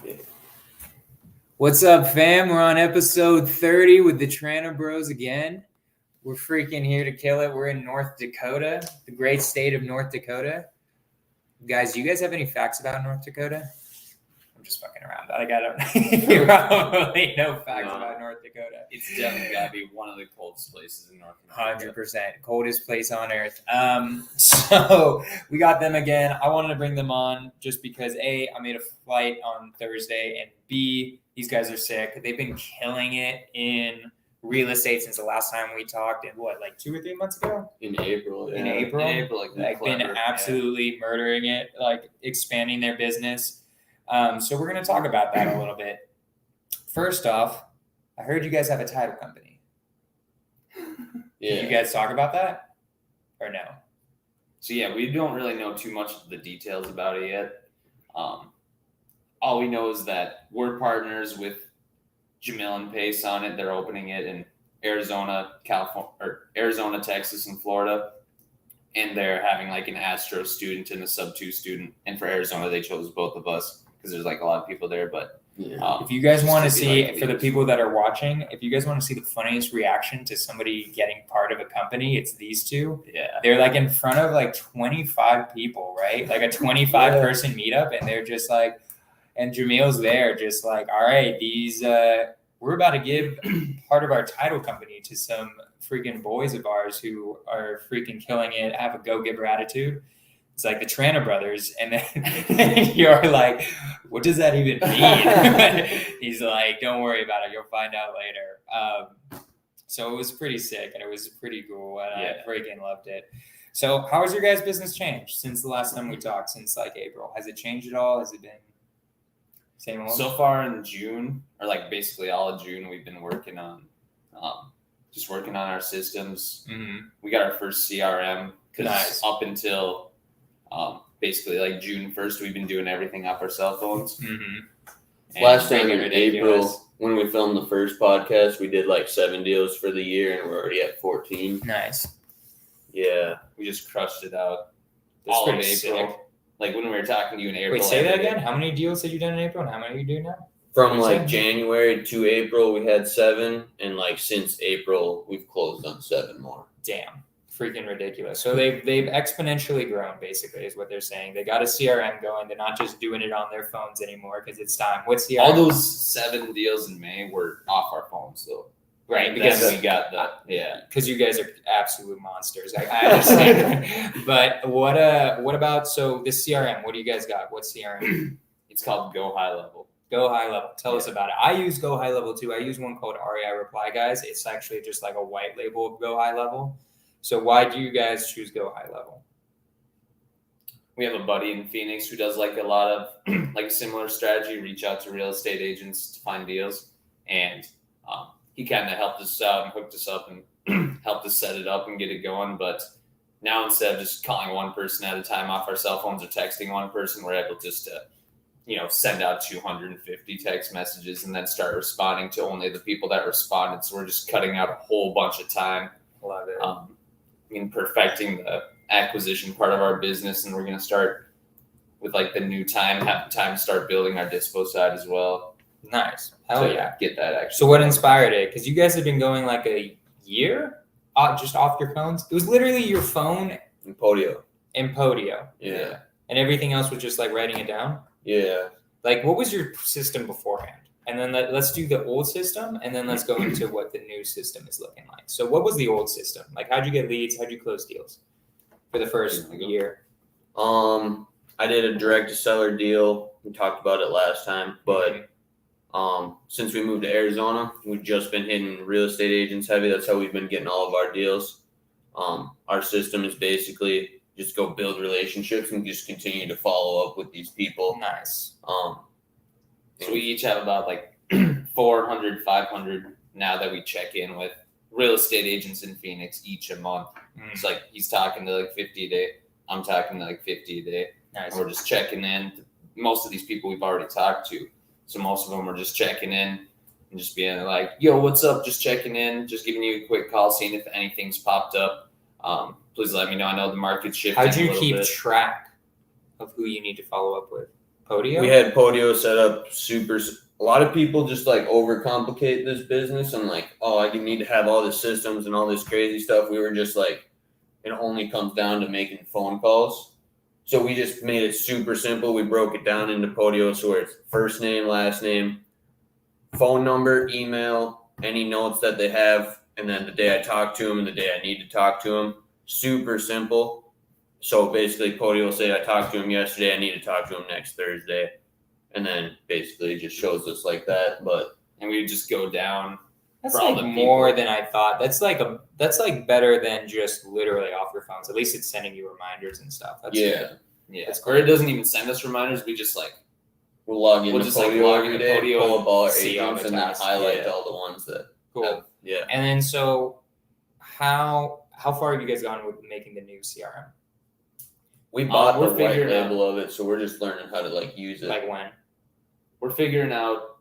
Yeah. What's up, fam? We're on episode 30 with the Trana Bros again. We're freaking here to kill it. We're in North Dakota, the great state of North Dakota. Guys, do you guys have any facts about North Dakota? I'm just fucking around. I don't probably no facts about North Dakota. It's definitely got to be one of the coldest places in North America. 100%. Coldest place on earth. So we got them again. I wanted to bring them on just because A, I made a flight on Thursday, and B, these guys are sick. They've been killing it in real estate since the last time we talked in like 2 or 3 months ago? In April. In April, been absolutely murdering it, like expanding their business. So we're going to talk about that a little bit. First off, I heard you guys have a title company. Yeah. Did you guys talk about that or no? So yeah, we don't really know too much of the details about it yet. All we know is that we're partners with Jamil and Pace on it. They're opening it in Arizona, Texas, and Florida. And they're having like an Astro student and a Sub-2 student. And for Arizona, they chose both of us because there's like a lot of people there. But if you guys want to see, for the people that are watching, if you guys want to see the funniest reaction to somebody getting part of a company, it's these two. Yeah. They're like in front of like 25 people, right? Like a 25 person meetup. And they're just like, and Jamil's there just like, all right, we're about to give part of our title company to some freaking boys of ours who are freaking killing it, have a go-giver attitude. It's like the Trana Brothers. And then you're like, what does that even mean? He's like, don't worry about it. You'll find out later. So it was pretty sick and it was pretty cool. And I freaking loved it. So how has your guys' business changed since the last time we talked, since like April? Has it changed at all? Has it been same old? So far in June, or like basically all of June, we've been working on just working on our systems. Mm-hmm. We got our first CRM because up until basically like June 1st, we've been doing everything off our cell phones. Mm-hmm. Last time in April, when we filmed the first podcast, we did like 7 deals for the year, and we're already at 14. Nice. Yeah. We just crushed it out. That's all of pretty April. sick. Like when we were talking to you in April. Wait, say that again? How many deals have you done in April and how many are you doing now? From like January to April, we had 7, and like since April, we've closed on 7 more. Damn. Freaking ridiculous. So they've exponentially grown, basically, is what they're saying. They got a CRM going. They're not just doing it on their phones anymore because it's time. What's CRM? All those 7 deals in May were off our phones, though. Right, because we got that. Yeah. Because you guys are absolute monsters. I understand. But what about, so the CRM, what do you guys got? What CRM? It's called Go High Level. Go High Level. Tell us about it. I use Go High Level too. I use one called REI Reply, guys. It's actually just like a white label of Go High Level. So why do you guys choose Go High Level? We have a buddy in Phoenix who does like a lot of like a similar strategy, reach out to real estate agents to find deals. And he kind of helped us out and hooked us up and helped us set it up and get it going. But now instead of just calling one person at a time off our cell phones or texting one person, we're able just to, send out 250 text messages and then start responding to only the people that responded. So we're just cutting out a whole bunch of time. Love it. Perfecting the acquisition part of our business. And we're going to start with like the new time, have time to start building our dispo side as well. Nice. Hell yeah. Get that actually. So what inspired it? Because you guys have been going like a year just off your phones. It was literally your phone And Podio. and Podio. Yeah. And everything else was just like writing it down? Yeah. Like what was your system beforehand? And then let's do the old system and then let's go into what the new system is looking like. So what was the old system? Like how'd you get leads? How'd you close deals for the first year? I did a direct to seller deal. We talked about it last time, but since we moved to Arizona, we've just been hitting real estate agents heavy. That's how we've been getting all of our deals. Our system is basically just go build relationships and just continue to follow up with these people. Nice. So we each have about like 400, 500 now that we check in with real estate agents in Phoenix each a month. It's like he's talking to like 50 a day. I'm talking to like 50 a day. Nice. And we're just checking in. Most of these people we've already talked to. So most of them are just checking in and just being like, yo, what's up? Just checking in, just giving you a quick call, seeing if anything's popped up. Please let me know. I know the market's shifting. How'd you keep track of who you need to follow up with Podio? We had Podio set up a lot of people just like overcomplicate this business and like, oh, I need to have all the systems and all this crazy stuff. We were just like, it only comes down to making phone calls. So we just made it super simple. We broke it down into Podio, so it's first name, last name, phone number, email, any notes that they have, and then the day I talk to them and the day I need to talk to them. Super simple. So basically, Podio will say I talked to him yesterday. I need to talk to him next Thursday, and then basically it just shows us like that. And we just go down. That's for all like the more people. than I thought. That's like better than just literally off your phones. At least it's sending you reminders and stuff. That's good. Yeah. That's Or it doesn't even send us reminders. We just like we'll log into We'll just, Podio log every into day, Podio pull up all our see all agents, the and then tasks. highlight Yeah. all the ones that cool. have, yeah. And then so how far have you guys gone with making the new CRM? We bought we're the white figuring out- label of it, so we're just learning how to like use it. Like when? we're figuring out.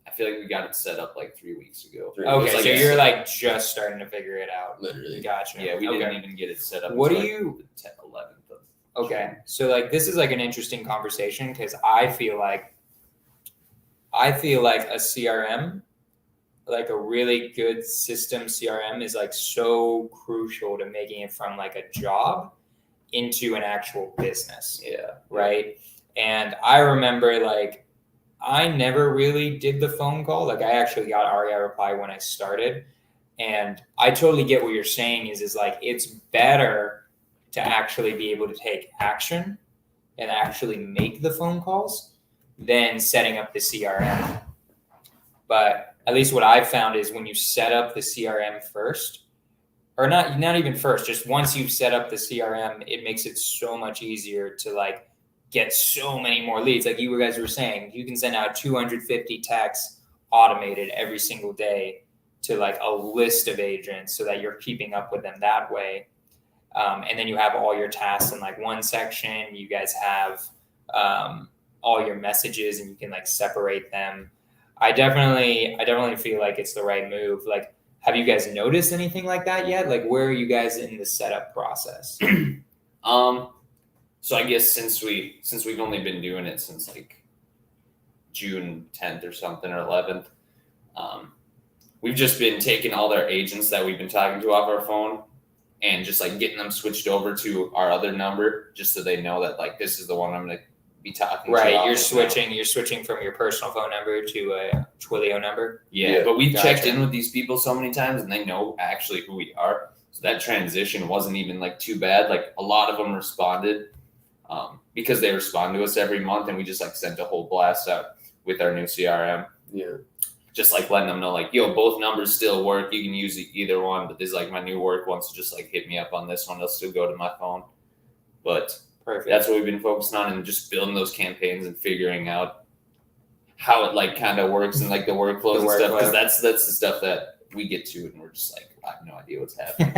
I feel like we got it set up like 3 weeks ago. Three- Okay, It's like so a- you're like just starting to figure it out. Literally. Gotcha. Yeah, we okay. didn't even get it set up. What until, do you- the 10th, 11th of Okay, so like this is like an interesting conversation because I feel like a CRM, like a really good system CRM, is like so crucial to making it from like a job into an actual business, Yeah. right? And I remember like I never really did the phone call. Like I actually got REI reply when I started, and I totally get what you're saying. Is like it's better to actually be able to take action and actually make the phone calls than setting up the CRM. But at least what I've found is when you set up the CRM first, or not even first, just once you've set up the CRM, it makes it so much easier to like get so many more leads. Like you guys were saying, you can send out 250 texts automated every single day to like a list of agents so that you're keeping up with them that way. And then you have all your tasks in like one section. You guys have all your messages and you can like separate them. I definitely feel like it's the right move. Like, have you guys noticed anything like that yet? Like, where are you guys in the setup process? So I guess since we've only been doing it since like June 10th or something or 11th, we've just been taking all their agents that we've been talking to off our phone and just like getting them switched over to our other number just so they know that like this is the one I'm gonna be talking to. Right, off you're of switching from your personal phone number to a Twilio number. Yeah, but we've checked Gotcha. in with these people so many times and they know actually who we are. So that transition wasn't even like too bad. Like a lot of them responded because they respond to us every month, and we just like sent a whole blast out with our new CRM. Yeah. Just like letting them know like, yo, both numbers still work. You can use either one, but this is like my new work one, so just like hit me up on this one. They'll still go to my phone. But Perfect. that's what we've been focusing on, and just building those campaigns and figuring out how it like kind of works and like the workflows and stuff, because that's the stuff that we get to and we're just like, I have no idea what's happening.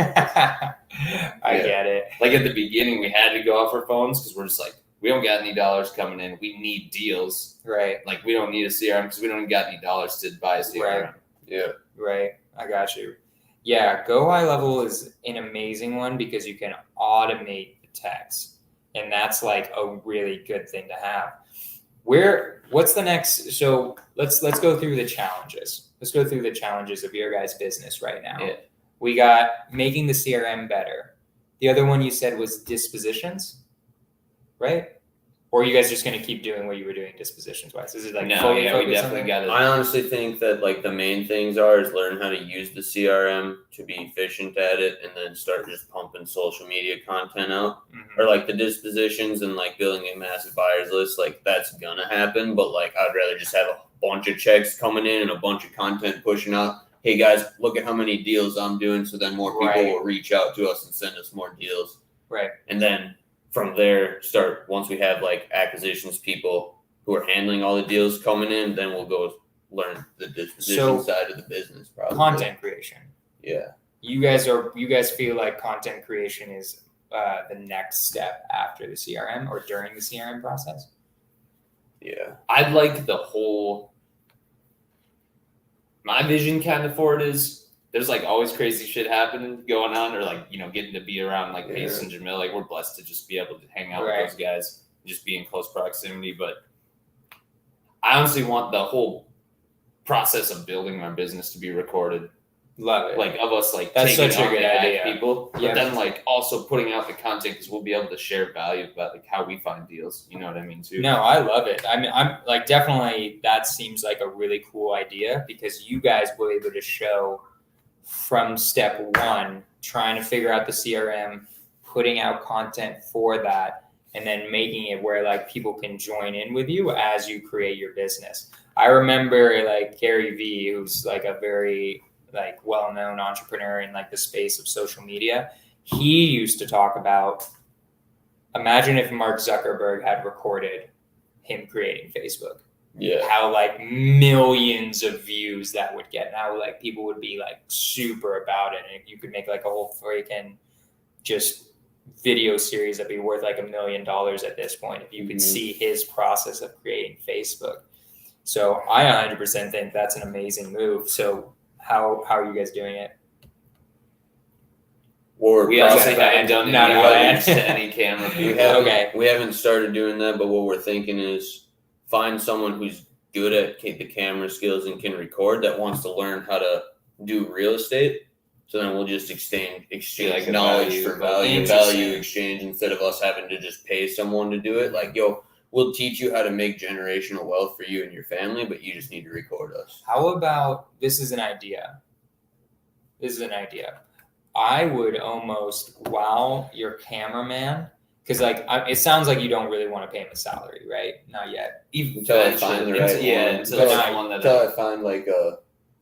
I get it. Like at the beginning, we had to go off our phones because we're just like, we don't got any dollars coming in. We need deals. Right. Like we don't need a CRM because we don't even got any dollars to buy a CRM. Right. Yeah. Right. I got you. Yeah. Go High Level is an amazing one because you can automate the text. And that's like a really good thing to have. What's the next? So let's go through the challenges. Let's go through the challenges of your guys' business right now. Yeah. We got making the CRM better. The other one you said was dispositions, right? Or are you guys just going to keep doing what you were doing dispositions wise? Is it like No, fully yeah, we focused on definitely that? got I it. honestly think that like the main things is learn how to use the CRM to be efficient at it, and then start just pumping social media content out. Mhm. Or like the dispositions and like building a massive buyers list, like that's gonna happen. But like I'd rather just have a bunch of checks coming in and a bunch of content pushing out. Hey guys, look at how many deals I'm doing, so then more people Right. will reach out to us and send us more deals. Right. And then from there, once we have like acquisitions people who are handling all the deals coming in, then we'll go learn the disposition side of the business. Probably Content creation. Yeah. You guys feel like content creation is the next step after the CRM or during the CRM process? Yeah. I'd like my vision kind of for it is there's like always crazy shit happening going on, or like, you know, getting to be around like Pace and Jamil. Like we're blessed to just be able to hang out Right. with those guys, just be in close proximity. But I honestly want the whole process of building my business to be recorded. Love it. Like of us, like That's taking such a on good the ag idea. people, but Yeah. then like also putting out the content because we'll be able to share value about like how we find deals. You know what I mean too? No, I love it. I mean, I'm like definitely that seems like a really cool idea because you guys were able to show from step one, trying to figure out the CRM, putting out content for that, and then making it where like people can join in with you as you create your business. I remember like Gary Vee, who's like a very like well-known entrepreneur in like the space of social media. He used to talk about, imagine if Mark Zuckerberg had recorded him creating Facebook. Yeah. How like millions of views that would get. How like people would be like super about it. And you could make like a whole freaking just video series that'd be worth like $1 million at this point if you could see his process of creating Facebook. So I 100% think that's an amazing move. So how are you guys doing it? Or We honestly haven't done any outreach to any camera people. We haven't started doing that, but what we're thinking is find someone who's good at the camera skills and can record that wants to learn how to do real estate. So then we'll just exchange like a knowledge value, for value interesting. exchange instead of us having to just pay someone to do it. Like, yo, we'll teach you how to make generational wealth for you and your family, but you just need to record us. How about, this is an idea. I would almost wow your cameraman, because like it sounds like you don't really want to pay him a salary, right? Not yet. Until I find the right one. Until someone that Until I find like a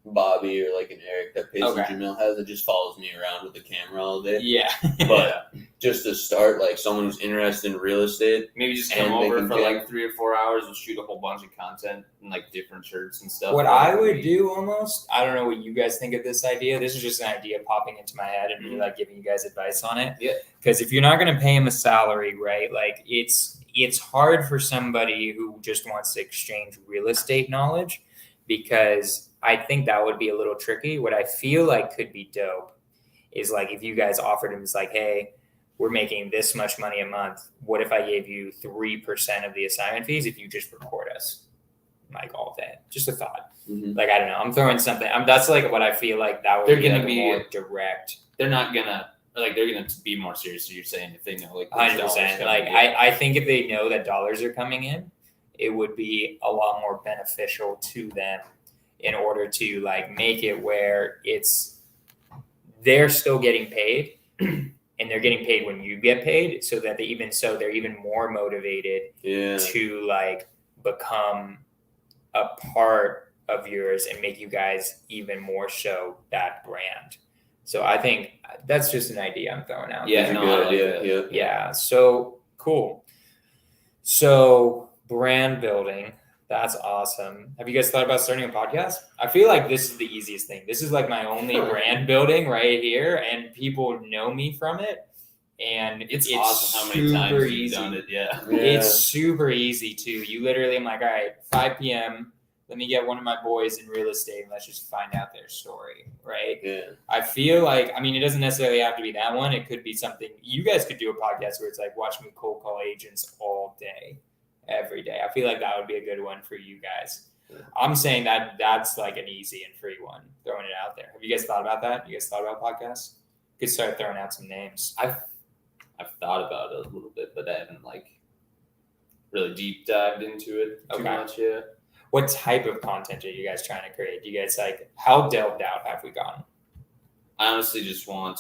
Bobby or like an Eric that pays Okay. Jamil has that just follows me around with the camera all day. Yeah. But just to start, like someone who's interested in real estate. maybe just come And over making for camera. like 3 or 4 hours. We'll shoot a whole bunch of content and like different shirts and stuff. What I would do almost, I don't know what you guys think of this idea. This is just an idea popping into my head and me like giving you guys advice on it. Yeah. Because if you're not going to pay him a salary, right? Like it's hard for somebody who just wants to exchange real estate knowledge, because I think that would be a little tricky. What I feel like could be dope is like if you guys offered him, it's like, hey, we're making this much money a month. What if I gave you 3% of the assignment fees if you just record us like all day? Just a thought. Mm-hmm. Like, I don't know. I'm throwing something. That's like what I feel like that would They're be gonna like be- more direct. They're not gonna like. They're gonna be more serious. You're saying if they know like 100%. Like I think if they know that dollars are coming in, it would be a lot more beneficial to them in order to like make it where they're still getting paid and they're getting paid when you get paid, so that they're even more motivated to like become a part of yours and make you guys even more so that brand. So I think that's just an idea I'm throwing out. Yeah, That's a no, good I like idea. that. Yeah. Yeah. So cool. So brand building. That's awesome. Have you guys thought about starting a podcast? I feel like this is the easiest thing. This is like my only brand building right here, and people know me from it. And It's awesome how many times super you've easy. done it. Yeah. It's super easy too. You literally, I'm like, all right, 5 p.m. Let me get one of my boys in real estate and let's just find out their story, right? Yeah. I feel like, I mean, it doesn't necessarily have to be that one. It could be something, you guys could do a podcast where it's like, watch me cold call agents all day, every day. I feel like that would be a good one for you guys. I'm saying that that's like an easy and free one, throwing it out there. Have you guys thought about that? You guys thought about podcasts? You could start throwing out some names. I've thought about it a little bit, but I haven't like really deep dived into it too Okay. much yet. What type of content are you guys trying to create? Do you guys like, how delved out have we gone? I honestly just want,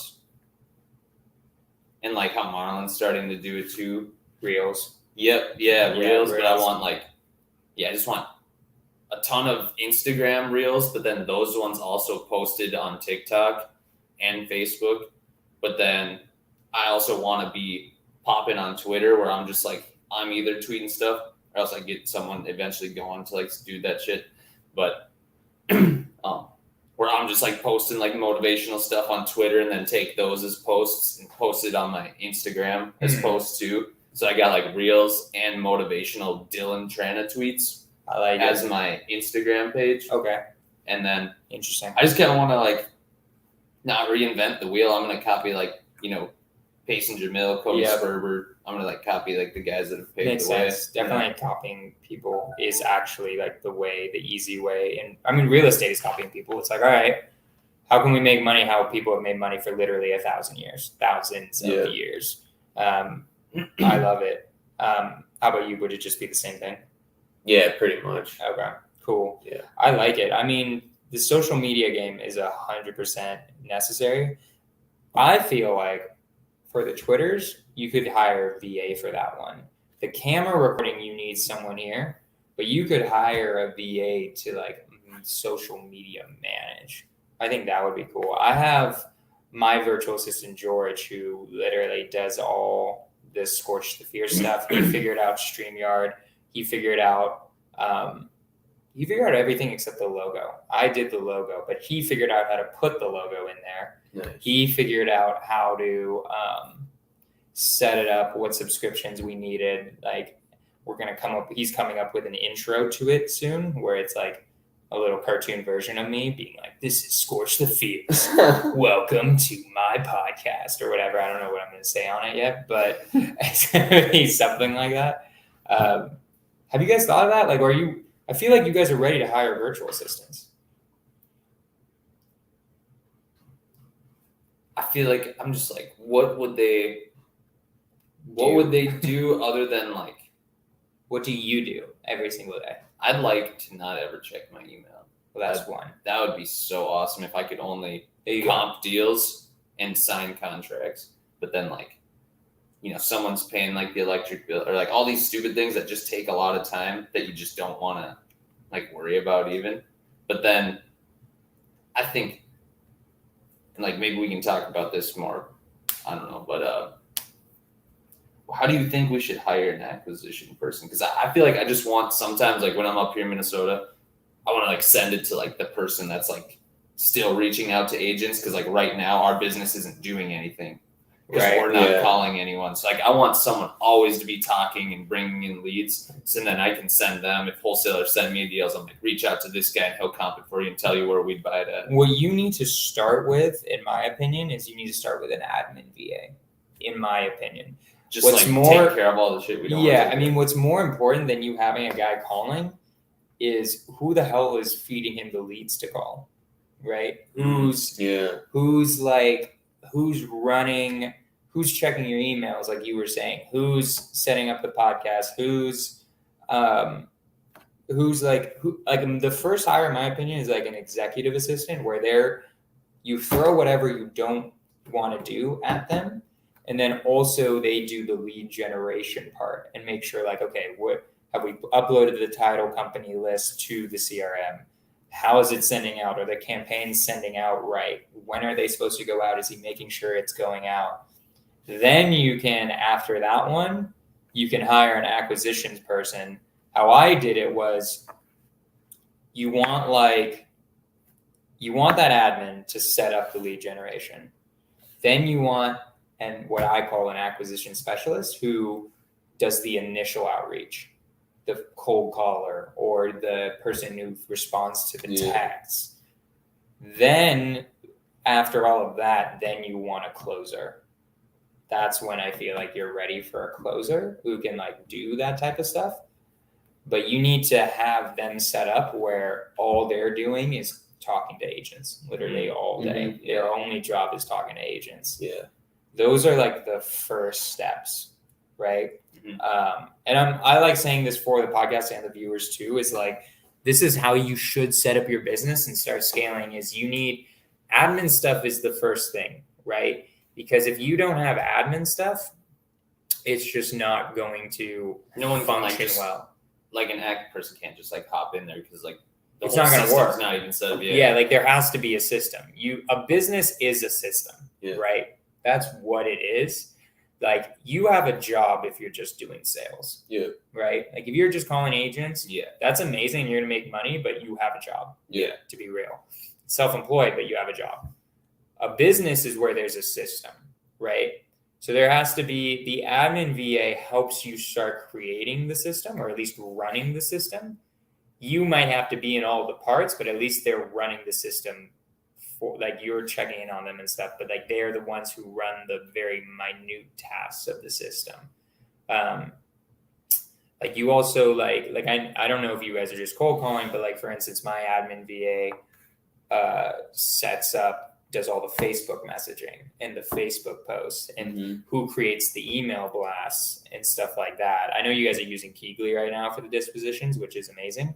and like how Marlon's starting to do it too. Reels. Yep, yeah, reels. But I reels. want I just want a ton of Instagram reels, but then those ones also posted on TikTok and Facebook. But then I also want to be popping on Twitter where I'm just like, I'm either tweeting stuff or else I get someone eventually going to like do that shit. But where I'm just like posting like motivational stuff on Twitter and then take those as posts and post it on my Instagram as posts too. So I got like reels and motivational Dylan Trana tweets I like as it. my Instagram page. Okay. And then Interesting. I just kind of want to like not reinvent the wheel. I'm going to copy like, Payson Jamil, Cody Yep. Sperber. I'm gonna like copy like the guys that have paved Makes the way. sense. Definitely copying people is actually like the way, the easy way. And I mean, real estate is copying people. It's like, all right, how can we make money? How people have made money for literally 1,000 years, thousands of years. I love it. How about you? Would it just be the same thing? Yeah, pretty much. Okay, cool. Yeah. I like it. I mean, the social media game is 100% necessary. I feel like for the Twitters, you could hire a VA for that one. The camera recording, you need someone here, but you could hire a VA to like social media manage. I think that would be cool. I have my virtual assistant, George, who literally does all this Skorch the Fears stuff. He figured out StreamYard. He figured out everything except the logo. I did the logo, but he figured out how to put the logo in there. Nice. He figured out how to set it up, what subscriptions we needed. Like he's coming up with an intro to it soon where it's like a little cartoon version of me being like, this is Skorch the Fears. Welcome to my podcast or whatever. I don't know what I'm going to say on it yet, but it's going to be something like that. Have you guys thought of that? Like, I feel like you guys are ready to hire virtual assistants. I feel like I'm just like, what would they do other than like, what do you do every single day? I'd like to not ever check my email. Well, that's one. That would be so awesome if I could only There you go. comp deals and sign contracts. But then like, someone's paying like the electric bill or like all these stupid things that just take a lot of time that you just don't want to like worry about even. But then I think, and like maybe we can talk about this more. I don't know, but how do you think we should hire an acquisition person? Because I feel like I just want sometimes like when I'm up here in Minnesota, I want to like send it to like the person that's like still reaching out to agents because like right now our business isn't doing anything because we're not calling anyone. So like I want someone always to be talking and bringing in leads. So then I can send them, if wholesalers send me deals, I'm like, reach out to this guy and he'll comp it for you and tell you where we'd buy it at. What you need to start with, in my opinion, is you need to start with an admin VA, in my opinion. Just What's like more- take care of all the shit we don't Yeah, want to I mean, what's more important than you having a guy calling is who the hell is feeding him the leads to call, right? Who's running, who's checking your emails, like you were saying, who's setting up the podcast, who's the first hire, in my opinion, is like an executive assistant where you throw whatever you don't want to do at them. And then also they do the lead generation part and make sure like, okay, what have we uploaded the title company list to the CRM? How is it sending out? Are the campaigns sending out right? When are they supposed to go out? Is he making sure it's going out? Then you can, after that one, you can hire an acquisitions person. How I did it was you want that admin to set up the lead generation. Then you want what I call an acquisition specialist who does the initial outreach, the cold caller or the person who responds to the texts. Then after all of that, then you want a closer. That's when I feel like you're ready for a closer who can like do that type of stuff. But you need to have them set up where all they're doing is talking to agents literally all day. Mm-hmm. Their only job is talking to agents. Yeah. Those are like the first steps, right? Mm-hmm. And I like saying this for the podcast and the viewers too, is like, this is how you should set up your business and start scaling is you need admin stuff is the first thing, right? Because if you don't have admin stuff, it's just not going to function well. Like an active person can't just like hop in there because like it's not going to work. It's not even set up yet. Yeah, like there has to be a system. A business is a system, right? That's what it is. Like you have a job if you're just doing sales. Yeah. Right? Like if you're just calling agents, that's amazing. You're going to make money, but you have a job. Yeah. To be real. Self-employed, but you have a job. A business is where there's a system, right? So there has to be the admin VA helps you start creating the system or at least running the system. You might have to be in all the parts, but at least they're running the system for like you're checking in on them and stuff, but like they're the ones who run the very minute tasks of the system. Like you also like I don't know if you guys are just cold calling, but like for instance, my admin VA does all the Facebook messaging and the Facebook posts and who creates the email blasts and stuff like that. I know you guys are using Keegly right now for the dispositions, which is amazing,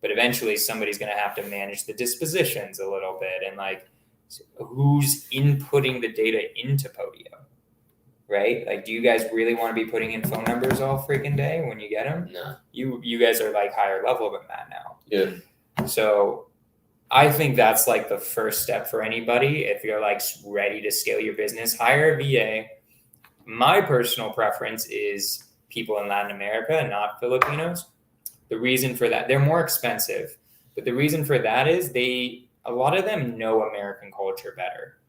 but eventually somebody's going to have to manage the dispositions a little bit and like who's inputting the data into Podio, right? Like, do you guys really want to be putting in phone numbers all freaking day when you get them? No. You guys are like higher level than that now. Yeah. So I think that's like the first step for anybody. If you're like ready to scale your business, hire a VA. My personal preference is people in Latin America, not Filipinos. The reason for that, they're more expensive, but the reason for that is a lot of them know American culture better.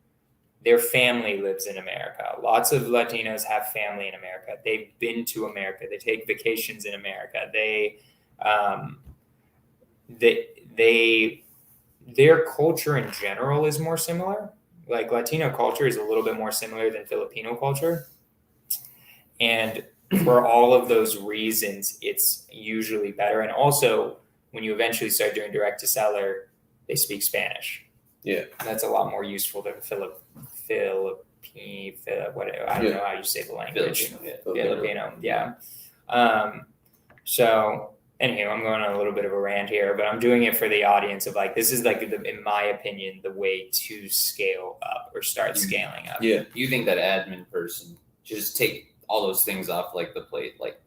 Their family lives in America. Lots of Latinos have family in America. They've been to America. They take vacations in America. Their culture in general is more similar. Like Latino culture is a little bit more similar than Filipino culture. And for all of those reasons, it's usually better. And also, when you eventually start doing direct to seller, they speak Spanish. Yeah. And that's a lot more useful than whatever. I don't know how you say the language. Filipino. Yeah. So anyway, I'm going on a little bit of a rant here, but I'm doing it for the audience of like, this is like, in my opinion, the way to scale up or start scaling up. Yeah. You think that admin person should just take all those things off like the plate, like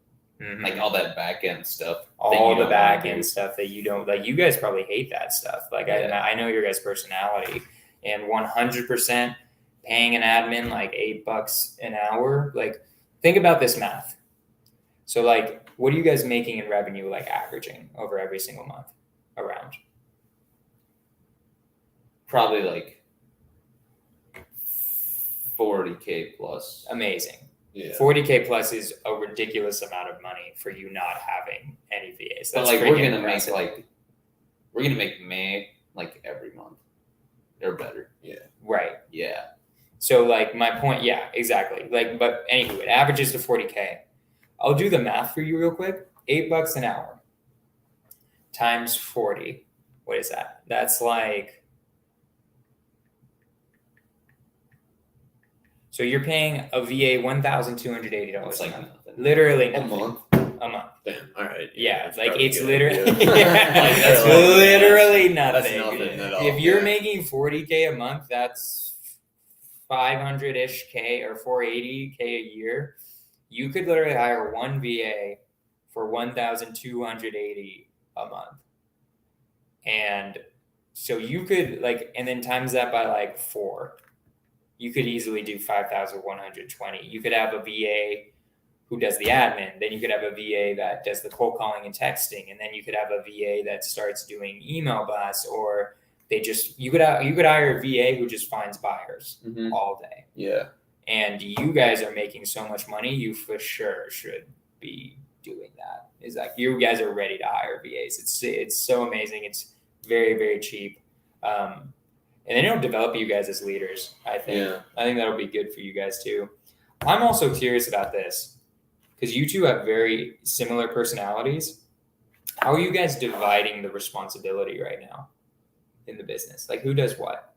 all that back end stuff. All the back end stuff that you don't like. You guys probably hate that stuff. Like I know your guys' personality, and 100% paying an admin like $8 an hour. Like, think about this math. So like, what are you guys making in revenue, like averaging over every single month around? Probably like 40K plus. Amazing. Yeah. 40K plus is a ridiculous amount of money for you not having any VAs. But like we're gonna make May like every month. They're better. Yeah. Right. Yeah. So like my point, yeah, exactly. Like, but anywho, it averages to 40K. I'll do the math for you real quick. $8 an hour times 40. What is that? That's like, so you're paying a VA $1,280. It's like a month. nothing. Literally A nothing. month. A month. Damn. All right. Yeah, like probably it's good. literally, Yeah. that's Like, literally That's nothing. nothing at all. If you're Yeah. making 40K a month, that's 500-ish K or 480K a year. You could literally hire one VA for $1,280 a month. And so you could like, and then times that by like 4, you could easily do 5,120. You could have a VA who does the admin. Then you could have a VA that does the cold calling and texting. And then you could have a VA that starts doing email blasts, or you could hire a VA who just finds buyers all day. Yeah. And you guys are making so much money, you for sure should be doing that. It's like you guys are ready to hire VAs. It's so amazing. It's very, very cheap. And they don't develop you guys as leaders, I think. Yeah. I think that'll be good for you guys too. I'm also curious about this because you two have very similar personalities. How are you guys dividing the responsibility right now in the business? Like, who does what?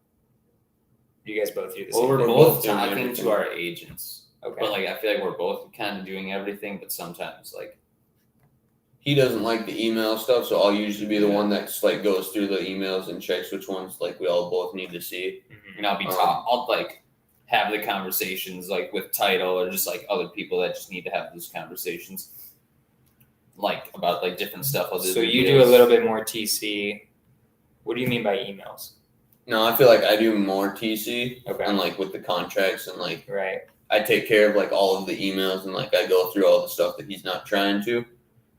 Do you guys both do the same Well, we're thing? both doing talking everything. to our agents. Okay. But like I feel like we're both kind of doing everything, but sometimes like He doesn't like the email stuff, so I'll usually be the one that's like goes through the emails and checks which ones like we all both need to see. and I'll like have the conversations like with title or just like other people that just need to have those conversations like about like different stuff. So you do a little bit more TC. What do you mean by emails? No, I feel like I do more TC Okay. and like with the contracts and like Right. I take care of like all of the emails and like I go through all the stuff that he's not trying to,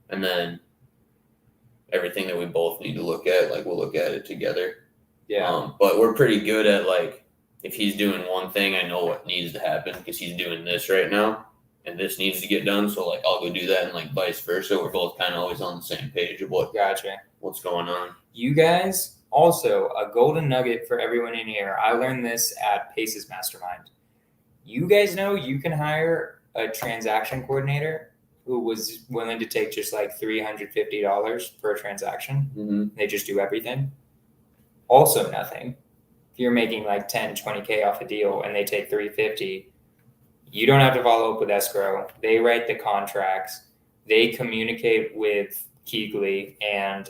and then everything that we both need to look at, like we'll look at it together. Yeah. But we're pretty good at like if he's doing one thing, I know what needs to happen because he's doing this right now, and this needs to get done. So like I'll go do that, and like vice versa. We're both kind of always on the same page of Gotcha. what's going on. You guys Also, a golden nugget for everyone in here. I learned this at Pace's Mastermind. You guys know you can hire a transaction coordinator who was willing to take just like $350 per transaction. Mm-hmm. They just do everything. Also nothing. If you're making like 10, 20K off a deal and they take $350, you don't have to follow up with escrow. They write the contracts. They communicate with Keegley and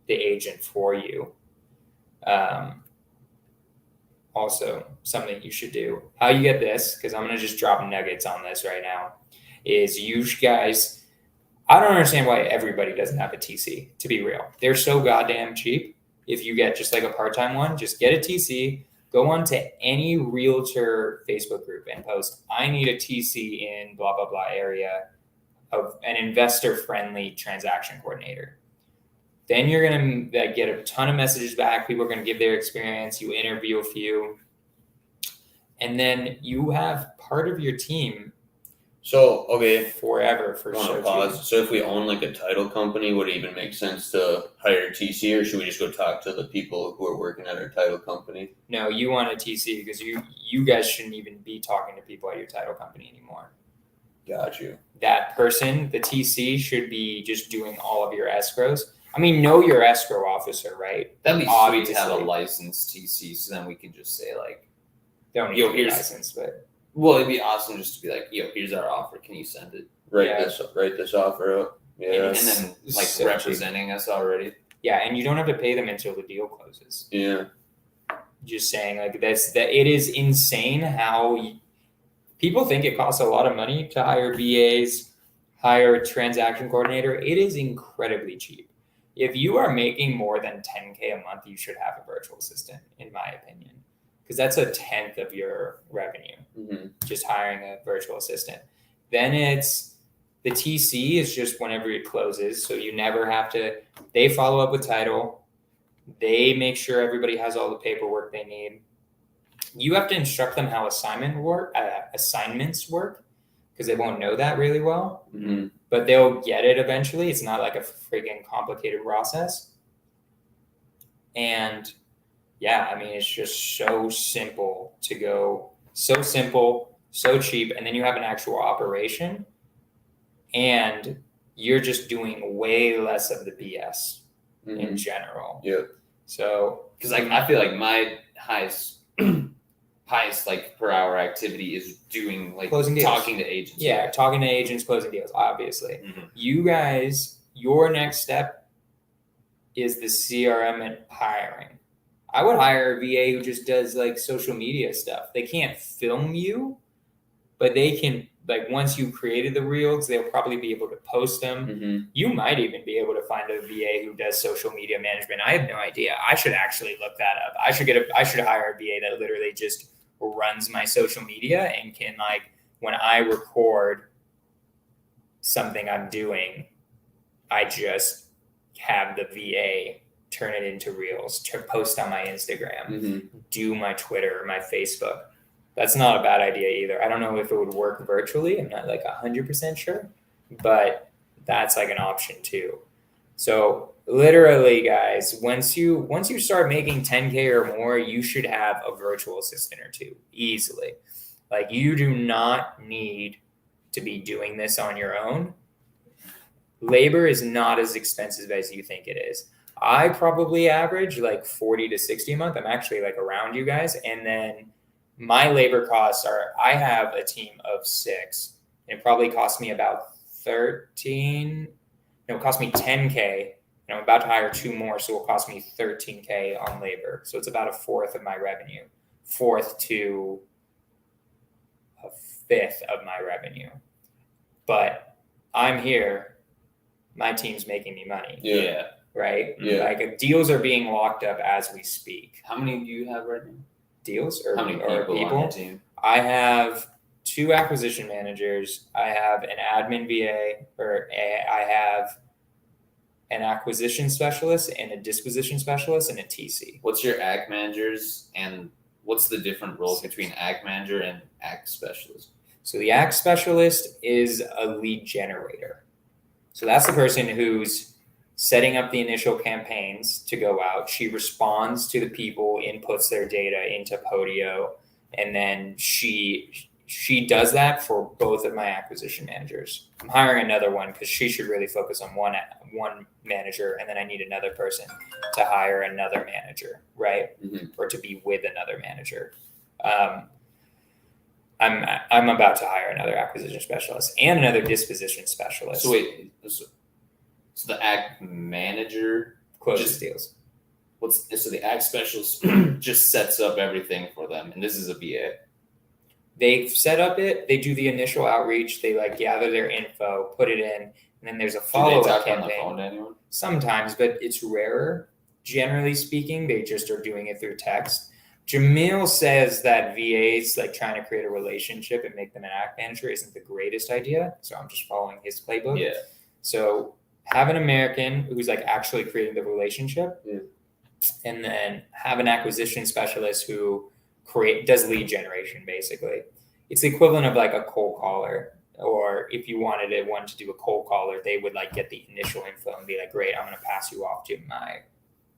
the agent for you. Also, something you should do. How you get this, because I'm going to just drop nuggets on this right now, is you guys, I don't understand why everybody doesn't have a TC, to be real. They're so goddamn cheap. If you get just like a part-time one, just get a TC, go on to any realtor Facebook group and post, I need a TC in blah, blah, blah area of an investor-friendly transaction coordinator. Then you're going to get a ton of messages back. People are going to give their experience. You interview a few. And then you have part of your team So, okay, forever for I want to sure. pause. So if we own like a title company, would it even make sense to hire a TC, or should we just go talk to the people who are working at our title company? No, you want a TC because you guys shouldn't even be talking to people at your title company anymore. Got you. That person, the TC, should be just doing all of your escrows. I mean, know your escrow officer, right? That'd be sweet to have a Obviously. licensed TC, so then we can just say like, Don't need Yo, to be here's- licensed, but well, it'd be awesome just to be like, yo, here's our offer. Can you send it? Write Yeah. this offer up. Yeah. And then like So representing us already. yeah, and you don't have to pay them until the deal closes. Yeah. Just saying, like it is insane how people think it costs a lot of money to hire VAs, hire a transaction coordinator. It is incredibly cheap. If you are making more than 10K a month, you should have a virtual assistant, in my opinion, because that's a tenth of your revenue. Mm-hmm. Just hiring a virtual assistant. Then it's the TC is just whenever it closes, so you never have to. They follow up with title. They make sure everybody has all the paperwork they need. You have to instruct them how assignments work, because they won't know that really well. Mm-hmm. But they'll get it eventually. It's not like a freaking complicated process. And yeah, I mean, it's just so simple to go, so simple, so cheap. And then you have an actual operation and you're just doing way less of the BS Mm-hmm. in general. Yeah. So, Because like I feel like my highest like per hour activity is doing like Closing deals. talking to agents. yeah, talking to agents, closing deals, obviously. Mhm. You guys, your next step is the CRM and hiring. I would hire a VA who just does like social media stuff. They can't film you, but they can, like, once you created the reels, they'll probably be able to post them. Mm-hmm. You might even be able to find a VA who does social media management. I have no idea. I should actually look that up. I should hire a VA that literally just runs my social media and can, like, when I record something I'm doing, I just have the VA turn it into reels, to post on my Instagram, Mm-hmm. do my Twitter, my Facebook. That's not a bad idea either. I don't know if it would work virtually. I'm not like 100% sure, but that's like an option too. So literally, guys, once you start making 10K or more, you should have a virtual assistant or two easily. Like, you do not need to be doing this on your own. Labor is not as expensive as you think it is. I probably average like 40 to 60 a month. I'm actually like around you guys. And then my labor costs are, I have a team of 6. It probably cost me about 13. No, it cost me 10K. And I'm about to hire 2 more, so it'll cost me 13K on labor. So it's about a fourth of my revenue. Fourth to a fifth of my revenue. But I'm here. My team's making me money, Yeah. right? Yeah. Like, deals are being locked up as we speak. How many do you have right now? Deals or How many or people on your team? I have 2 acquisition managers. I have an admin VA, I have an acquisition specialist and a disposition specialist and a TC. What's your ag managers and what's the different roles between ag manager and ag specialist? So the ag specialist is a lead generator. So that's the person who's setting up the initial campaigns to go out. She responds to the people, inputs their data into Podio, and then she does that for both of my acquisition managers. I'm hiring another one because she should really focus on one manager, and then I need another person to hire another manager, right? Or to be with another manager. I'm about to hire another acquisition specialist and another disposition specialist. So wait, so the ag manager closes deals. So the ag specialist just sets up everything for them, and this is a VA. They set up it. They do the initial outreach. They like gather their info, put it in, and then there's a follow-up campaign. On the phone to anyone? Sometimes, but it's rarer. Generally speaking, they just are doing it through text. Jamil says that VAs like trying to create a relationship and make them an ag manager isn't the greatest idea. So I'm just following his playbook. Yeah. So have an American who's like actually creating the relationship, and then have an acquisition specialist who does lead generation. Basically, it's the equivalent of like a cold caller, or if you wanted one to do a cold caller, they would like get the initial info and be like, great, I'm going to pass you off to my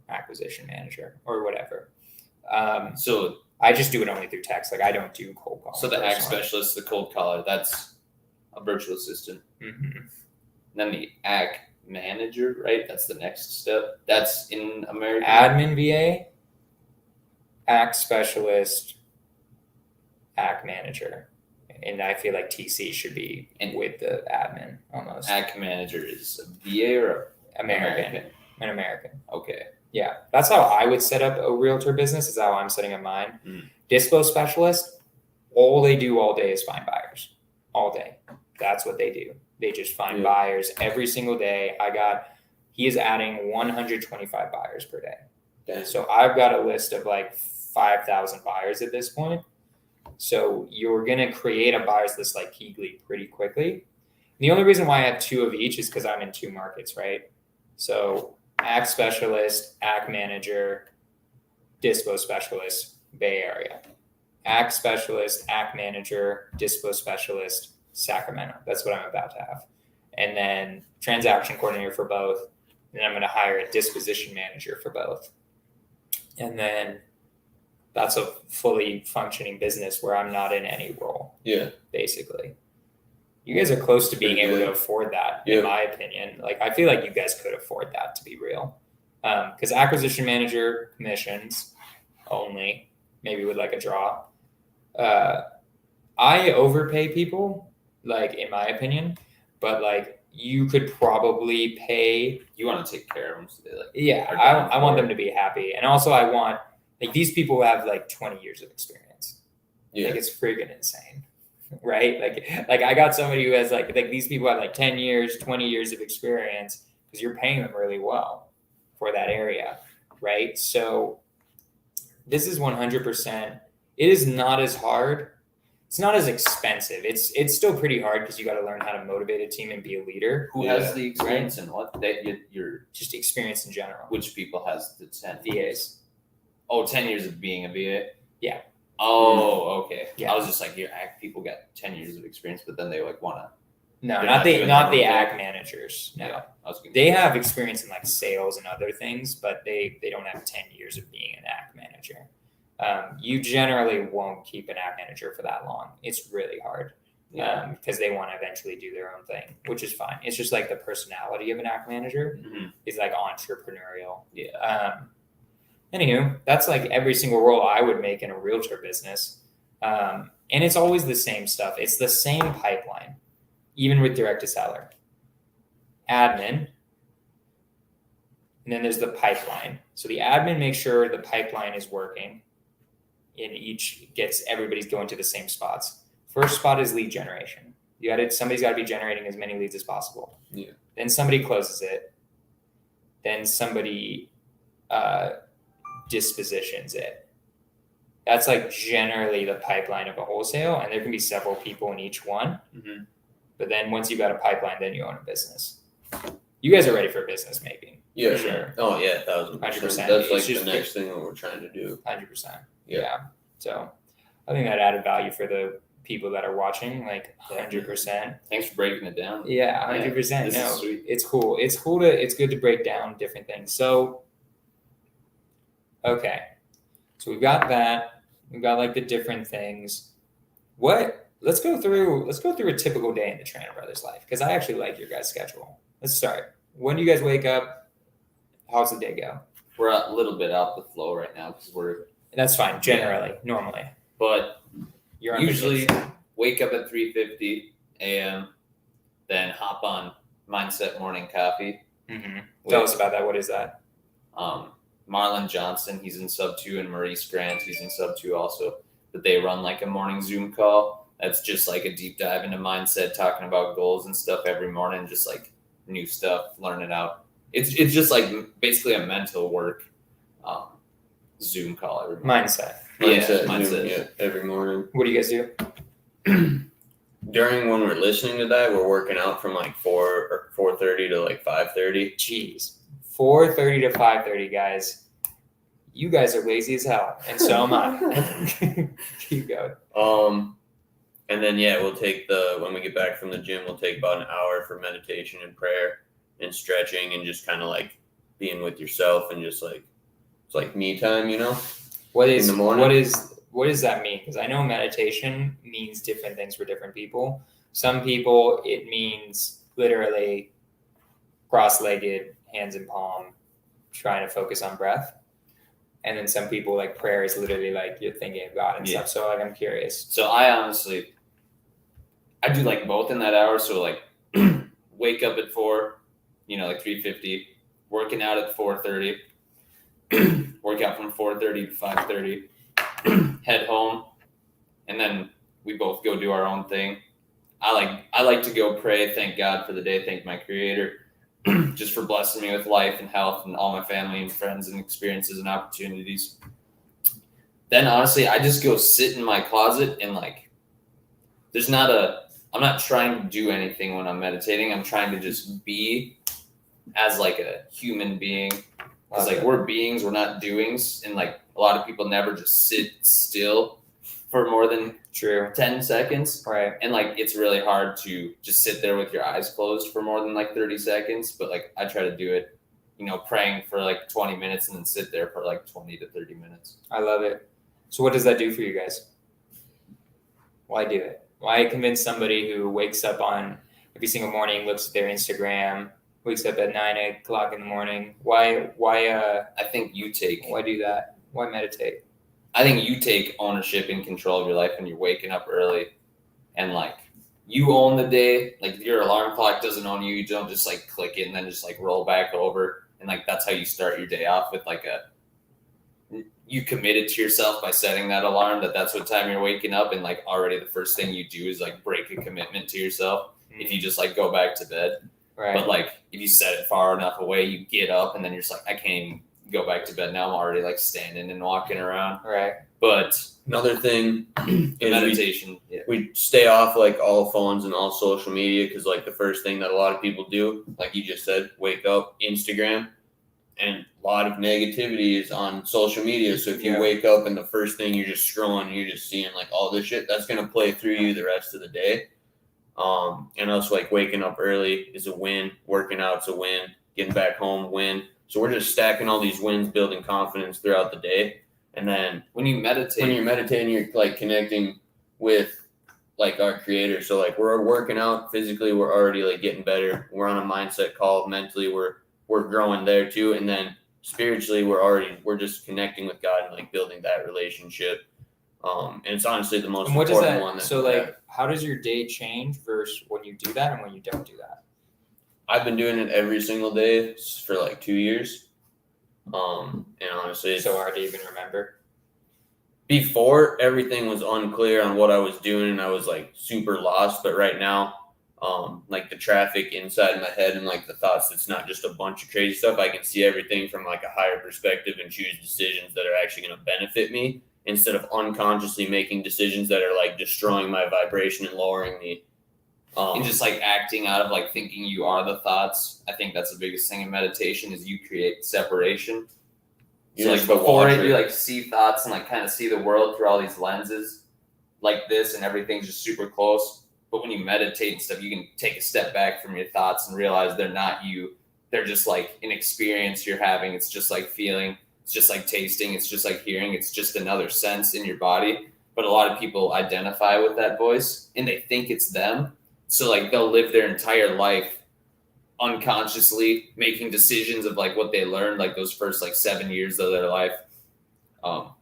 acquisition manager or whatever. So I just do it only through text. Like I don't do cold calling. So the ag specialist, the cold caller, that's a virtual assistant. Then the ag manager, right? That's the next step. That's in American. Admin VA, ag specialist, ag manager. And I feel like TC should be with the admin almost. Ag manager is a VA or American? An American. Okay. Yeah, that's how I would set up a realtor business, is how I'm setting up mine. Dispo specialist, all they do all day is find buyers. All day. That's what they do. They just find buyers every single day. He is adding 125 buyers per day. Damn. So I've got a list of like 5,000 buyers at this point. So you're going to create a buyers list like Keegley pretty quickly. And the only reason why I have 2 of each is because I'm in 2 markets, right? So ag specialist, ag manager, dispo specialist, Bay Area. Ag specialist, ag manager, dispo specialist, Sacramento. That's what I'm about to have. And then transaction coordinator for both. And I'm going to hire a disposition manager for both. And then that's a fully functioning business where I'm not in any role. Yeah. Basically. You guys are close to being able to afford that, in my opinion. Like, I feel like you guys could afford that, to be real. Because acquisition manager commissions only, maybe with like a draw. I overpay people, like, in my opinion, but like you could probably pay. You want to take care of them. So they like. Yeah, I want them to be happy, and also I want like these people have like 20 years of experience. Yeah. Like it's friggin' insane. Right? Like I got somebody who has like these people have like 10 years, 20 years of experience because you're paying them really well for that area. Right? So this is 100%. It is not as hard. It's not as expensive. It's still pretty hard because you got to learn how to motivate a team and be a leader. Who has the experience and what? You're just experience in general. Which people has the 10? VAs. Oh, 10 years of being a VA? Yeah. Oh, okay. Yeah. I was just like, people got 10 years of experience, but then they like want to. No, not the ag managers. No. Yeah, they have experience in like sales and other things, but they don't have 10 years of being an ag manager. You generally won't keep an ag manager for that long. It's really hard because they want to eventually do their own thing, which is fine. It's just like the personality of an ag manager is like entrepreneurial. Yeah. Anywho, that's like every single role I would make in a realtor business. And it's always the same stuff. It's the same pipeline, even with direct to seller. Admin. And then there's the pipeline. So the admin makes sure the pipeline is working. Everybody's going to the same spots. First spot is lead generation. Somebody's got to be generating as many leads as possible. Yeah. Then somebody closes it. Then somebody dispositions it. That's like generally the pipeline of a wholesale, and there can be several people in each one. Mm-hmm. But then once you got a pipeline, then you own a business. You guys are ready for business making. Yeah, for sure. Oh yeah, 1,000%. 100%. That's like It's the next thing that we're trying to do. 100%. Yeah. So I think that added value for the people that are watching, like 100%. Thanks for breaking it down. Yeah, 100%. This is No, sweet. it's cool. It's good to break down different things. So, okay. So we've got that. We've got like the different things. Let's go through a typical day in the Trana Brothers life, because I actually like your guys' schedule. Let's start. When do you guys wake up? How's the day go? We're a little bit out the flow right now because we're. That's fine. Generally, normally. But You're on usually vacation. wake up at 3:50 a.m., then hop on Mindset Morning Coffee. Mm-hmm. Tell us about that. What is that? Marlon Johnson, he's in sub 2, and Maurice Grant, he's in sub 2 also. But they run like a morning Zoom call. That's just like a deep dive into mindset, talking about goals and stuff every morning, just like new stuff, learn it out. It's just like basically a mental work Zoom call every morning. Mindset. Mindset. Yeah, every morning. What do you guys do? During when we're listening to that, we're working out from like 4 or 4:30 to like 5:30. Jeez. 4:30 to 5:30, guys. You guys are lazy as hell, and so am I. Keep going. And then we'll take when we get back from the gym, we'll take about an hour for meditation and prayer and stretching and just kind of like being with yourself and just like it's like me time, you know. What in the morning. What does that mean? Because I know meditation means different things for different people. Some people it means literally cross-legged, hands in palm, trying to focus on breath. And then some people like prayer is literally like you're thinking of God and stuff. So like I'm curious. So I do like both in that hour. So like wake up at 4, like 3:50, working out at 4:30, work out from 4:30 to 5:30, head home, and then we both go do our own thing. I like to go pray, thank God for the day, thank my Creator, just for blessing me with life and health and all my family and friends and experiences and opportunities. Then honestly, I just go sit in my closet and like, I'm not trying to do anything when I'm meditating. I'm trying to just be as like a human being. Because like we're beings, we're not doings. And like a lot of people never just sit still for more than 10 seconds. Right. And like it's really hard to just sit there with your eyes closed for more than like 30 seconds. But like I try to do it, praying for like 20 minutes and then sit there for like 20 to 30 minutes. I love it. So what does that do for you guys? Why do it? Why convince somebody who wakes up on every single morning, looks at their Instagram, wakes up at 9 o'clock in the morning? Why I think why do that? Why meditate? I think you take ownership and control of your life when you're waking up early and like you own the day. Like your alarm clock doesn't own you. You don't just like click it and then just like roll back over. And like, that's how you start your day off with like you committed to yourself by setting that alarm that's what time you're waking up. And like already the first thing you do is like break a commitment to yourself. If you just like go back to bed. Right. But like if you set it far enough away, you get up and then you're just like, I can't even go back to bed now. I'm already like standing and walking around. Right. But another thing is meditation. We stay off like all phones and all social media because like the first thing that a lot of people do, like you just said, wake up, Instagram, and a lot of negativity is on social media. So if you wake up and the first thing you're just scrolling, you're just seeing like all this shit, that's gonna play through you the rest of the day. And also like waking up early is a win, working out's a win, getting back home, win. So we're just stacking all these wins, building confidence throughout the day. And then when you're meditating, you're like connecting with like our Creator. So like we're working out physically, we're already like getting better. We're on a mindset call. Mentally, we're growing there too. And then spiritually, we're just connecting with God and like building that relationship. And it's honestly the most important one. So like, how does your day change versus when you do that and when you don't do that? I've been doing it every single day for like 2 years. And honestly, it's so hard to even remember. Before, everything was unclear on what I was doing and I was like super lost. But right now, like the traffic inside my head and like the thoughts, it's not just a bunch of crazy stuff. I can see everything from like a higher perspective and choose decisions that are actually going to benefit me instead of unconsciously making decisions that are like destroying my vibration and lowering me. And just like acting out of like thinking you are the thoughts. I think that's the biggest thing in meditation is you create separation. So like before it, you like see thoughts and like kind of see the world through all these lenses. like this and everything's just super close. But when you meditate and stuff, you can take a step back from your thoughts and realize they're not you. They're just like an experience you're having. It's just like feeling. It's just like tasting. It's just like hearing. It's just another sense in your body. But a lot of people identify with that voice and they think it's them. So like they'll live their entire life unconsciously making decisions of like what they learned, like those first like 7 years of their life. Or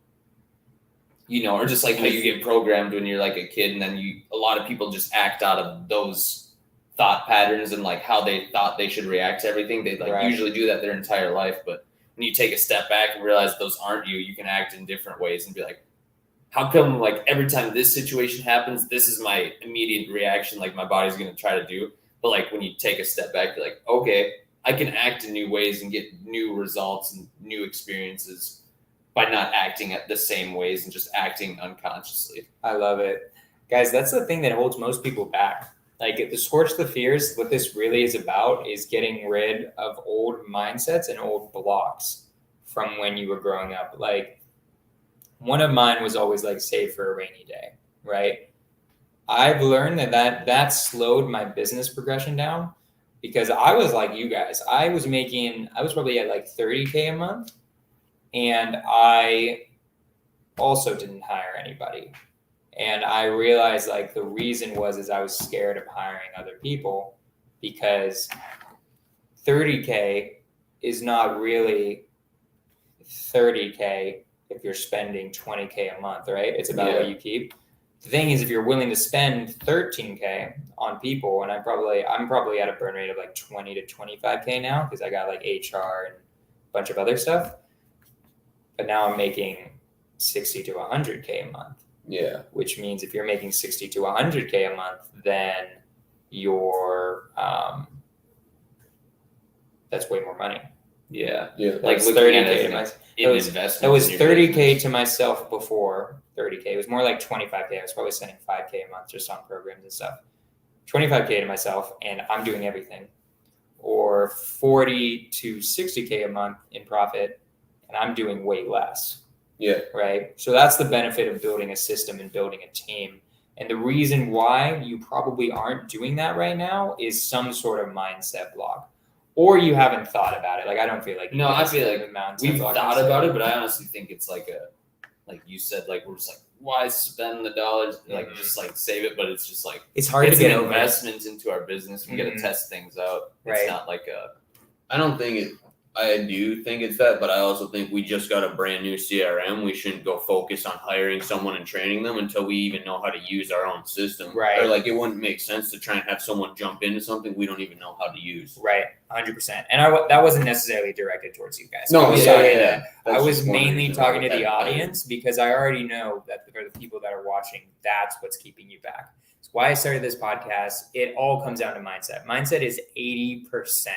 just like how you get programmed when you're like a kid, and then a lot of people just act out of those thought patterns and like how they thought they should react to everything. They like usually do that their entire life. But when you take a step back and realize those aren't you, you can act in different ways and be like, how come like every time this situation happens, this is my immediate reaction, like my body's going to try to do. But like when you take a step back, you're like, okay, I can act in new ways and get new results and new experiences by not acting at the same ways and just acting unconsciously. I love it. Guys, that's the thing that holds most people back. Like the Skorch the Fears, what this really is about is getting rid of old mindsets and old blocks from when you were growing up. Like one of mine was always like save for a rainy day, right? I've learned that slowed my business progression down because I was like you guys. I was probably at like 30K a month. And I also didn't hire anybody. And I realized like the reason is I was scared of hiring other people because 30K is not really 30K if you're spending 20K a month, right? It's about what you keep. The thing is, if you're willing to spend 13K on people, and I'm probably at a burn rate of like 20 to 25K now because I got like HR and a bunch of other stuff. But now I'm making 60 to 100K a month. Yeah. Which means if you're making 60 to 100K a month, then you're that's way more money. Yeah. Like 30K to myself. It was 30K to myself before 30K. It was more like 25K. I was probably spending 5K a month just on programs and stuff. 25K to myself, and I'm doing everything. Or 40 to 60K a month in profit. And I'm doing way less. Yeah. Right. So that's the benefit of building a system and building a team. And the reason why you probably aren't doing that right now is some sort of mindset block, or you haven't thought about it. Like I don't feel like I feel like we've thought about it, but I honestly think it's like you said, like we're just like, why spend the dollars? Like just like save it, but it's just like it's hard to get an investment into our business. We got to test things out. It's not like I do think it's that, but I also think we just got a brand new CRM. We shouldn't go focus on hiring someone and training them until we even know how to use our own system. Right. Or like it wouldn't make sense to try and have someone jump into something we don't even know how to use. Right. 100%. And that wasn't necessarily directed towards you guys. No, I was mainly talking to the audience because I already know that for the people that are watching, that's what's keeping you back. It's why I started this podcast. It all comes down to mindset. Mindset is 80%.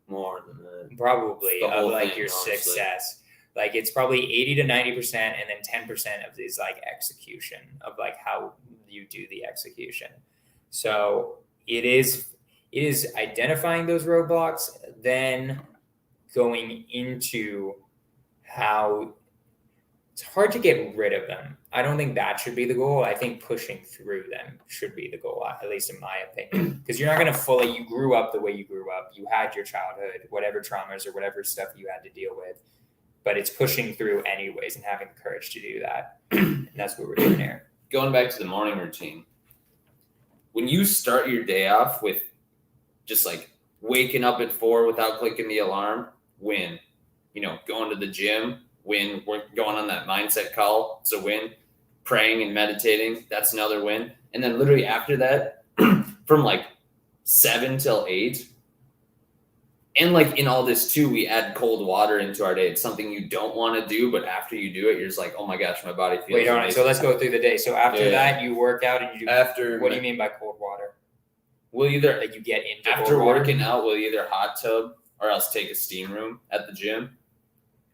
More than that. Probably of like your honestly. Success. Like it's probably 80 to 90%, and then 10% of is like execution of like how you do the execution. So it is identifying those roadblocks, then going into how it's hard to get rid of them. I don't think that should be the goal. I think pushing through them should be the goal, at least in my opinion. Because you're not going to you grew up the way you grew up. You had your childhood, whatever traumas or whatever stuff you had to deal with. But it's pushing through anyways and having the courage to do that. And that's what we're doing here. Going back to the morning routine. When you start your day off with just like waking up at 4 without clicking the alarm, win. Going to the gym, win. We're going on that mindset call, it's a win. Praying and meditating, that's another win. And then literally after that, from like 7 till 8, and like in all this too, we add cold water into our day. It's something you don't want to do, but after you do it, you're just like, oh my gosh, my body feels amazing. So let's go through the day. So after that, you work out and you do. What do you mean by cold water? We'll either like you get into after working out, we'll either hot tub or else take a steam room at the gym,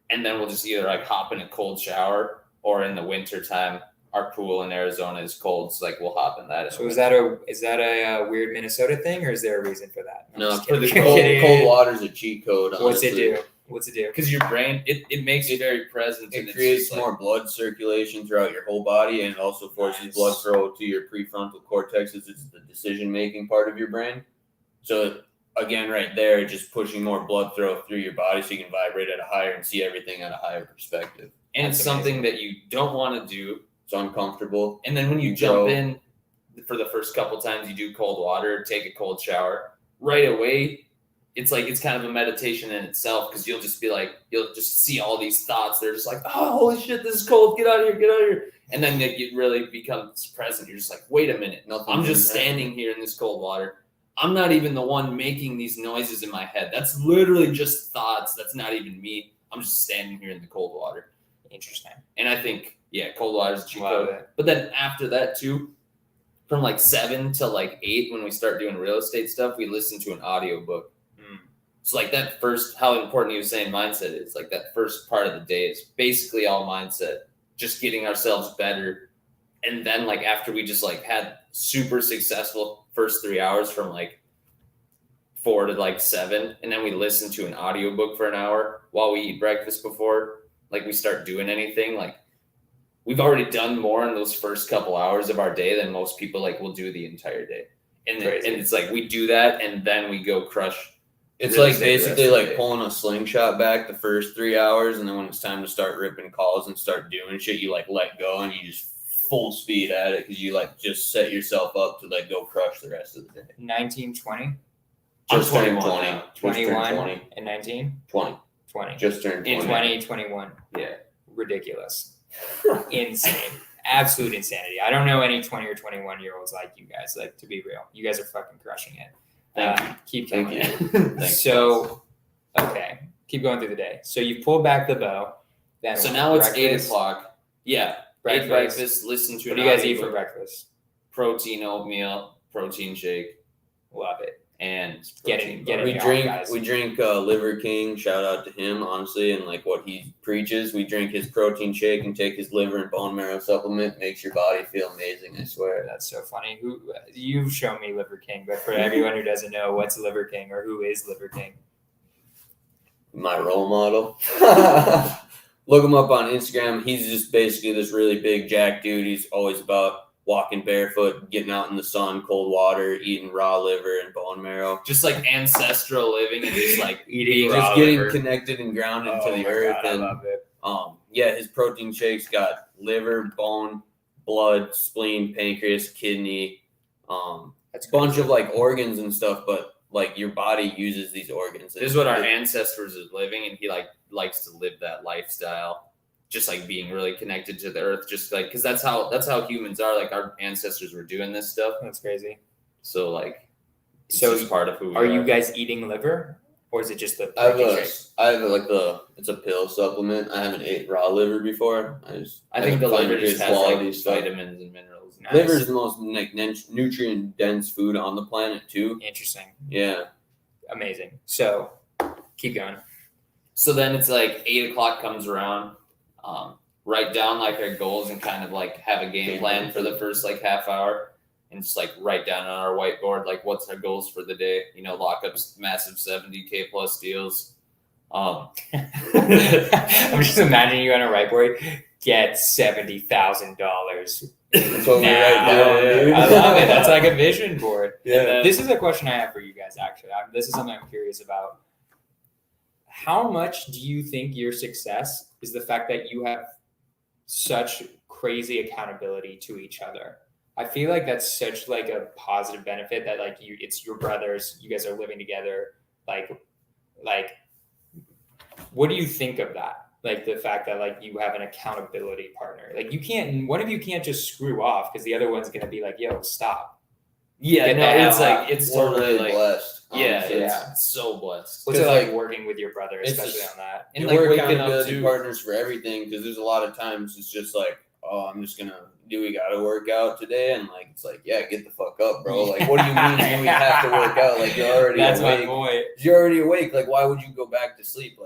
and then we'll just either like hop in a cold shower, or in the winter time, our pool in Arizona is cold, so like we'll hop in that. So is that a weird Minnesota thing, or is there a reason for that? No, for the cold water's a cheat code. Honestly. What's it do? What's it do? Because your brain, it makes you very present. It and it's creates just more blood circulation throughout your whole body, and it also forces blood flow to your prefrontal cortex, as it's the decision-making part of your brain. So again, right there, just pushing more blood flow through your body so you can vibrate at a higher and see everything at a higher perspective. And it's something that you don't want to do. It's uncomfortable. And then when you jump in for the first couple times, you do cold water, take a cold shower, right away, it's like it's kind of a meditation in itself, because you'll just see all these thoughts. They're just like, oh, holy shit, this is cold. Get out of here. And then it really becomes present. You're just like, wait a minute. I'm just standing here in this cold water. I'm not even the one making these noises in my head. That's literally just thoughts. That's not even me. I'm just standing here in the cold water. Interesting. And I think, cold water is cheat code. But then after that too, from like 7 to 8, when we start doing real estate stuff, we listen to an audiobook. So like that first, how important he was saying mindset is, like that first part of the day is basically all mindset, just getting ourselves better. And then like after we just like had super successful first 3 hours from 4 to 7, and then we listen to an audiobook for an hour while we eat breakfast before we start doing anything. We've already done more in those first couple hours of our day than most people will do the entire day. And it's we do that, and then we go crush. It's basically pulling a slingshot back the first 3 hours, and then when it's time to start ripping calls and start doing shit, you let go and you just full speed at it, because you just set yourself up to go crush the rest of the day. 19, 20? Just turned 20. 21 and 19? 20. 20. Just turned 20. In 2021. Yeah. Ridiculous. Insane. Absolute insanity. I don't know any 20 or 21 year olds like you guys. To be real, you guys are fucking crushing it. Keep going. So, okay, keep going through the day. So you pull back the bow. Then so now it's 8 o'clock. Yeah, breakfast. Listen to. What do you guys eat for breakfast? Protein oatmeal, protein shake. Love it. And we drink Liver King. Shout out to him, honestly, and what he preaches. We drink his protein shake and take his liver and bone marrow supplement. Makes your body feel amazing, I swear. That's so funny. You've shown me Liver King, but for everyone who doesn't know, what's Liver King, or who is Liver King? My role model. Look him up on Instagram. He's just basically this really big jack dude. He's always about walking barefoot, getting out in the sun, cold water, eating raw liver and bone marrow. Just ancestral living and just eating just raw getting liver. Connected and grounded to the earth. God, and I love it. His protein shakes got liver, bone, blood, spleen, pancreas, kidney, That's a bunch of organs and stuff, but your body uses these organs. This is what our ancestors is living, and he likes to live that lifestyle. Just being really connected to the earth, just because that's how humans are. Our ancestors were doing this stuff. That's crazy. So it's just part of who we are. Are you guys eating liver, or is it just the I protein shake? it's a pill supplement. I haven't ate raw liver before. I think the liver just has vitamins and minerals. Nice. Liver is the most nutrient dense food on the planet too. Interesting. Yeah. Amazing. So keep going. So then it's 8 o'clock comes around. Write down our goals and kind of have a game plan for the first half hour, and just write down on our whiteboard what's our goals for the day. Lock up massive 70K plus deals. I'm just imagining you on a whiteboard, get $70,000. That's what we write down, dude. I love it. That's a vision board. Yeah. This is a question I have for you guys. Actually, this is something I'm curious about. How much do you think your success is the fact that you have such crazy accountability to each other? I feel like that's such a positive benefit that it's your brothers, you guys are living together. What do you think of that? The fact that you have an accountability partner. One of you can't just screw off because the other one's gonna be yo, stop. Yeah, no, it's we're totally really blessed. It's so blessed. What's it working with your brother, especially on that? And we're waking up accountability too. partners for everything, because there's a lot of times it's just I'm just gonna we gotta work out today, and it's get the fuck up, bro. What do you mean do we have to work out? You're already That's awake. my boy. You're already awake. Why would you go back to sleep?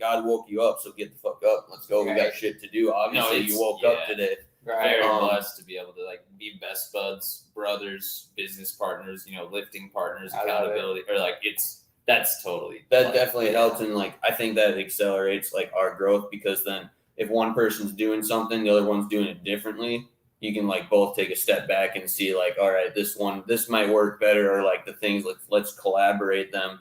God woke you up, so get the fuck up. Let's go. Right. We got shit to do. Obviously, you woke up today. Very blessed to be able to be best buds, brothers, business partners, lifting partners, accountability, or That's totally that definitely helps, and like I think that accelerates like our growth, because then if one person's doing something, the other one's doing it differently, you can like both take a step back and see like, all right, this might work better, or like the things, let's collaborate them.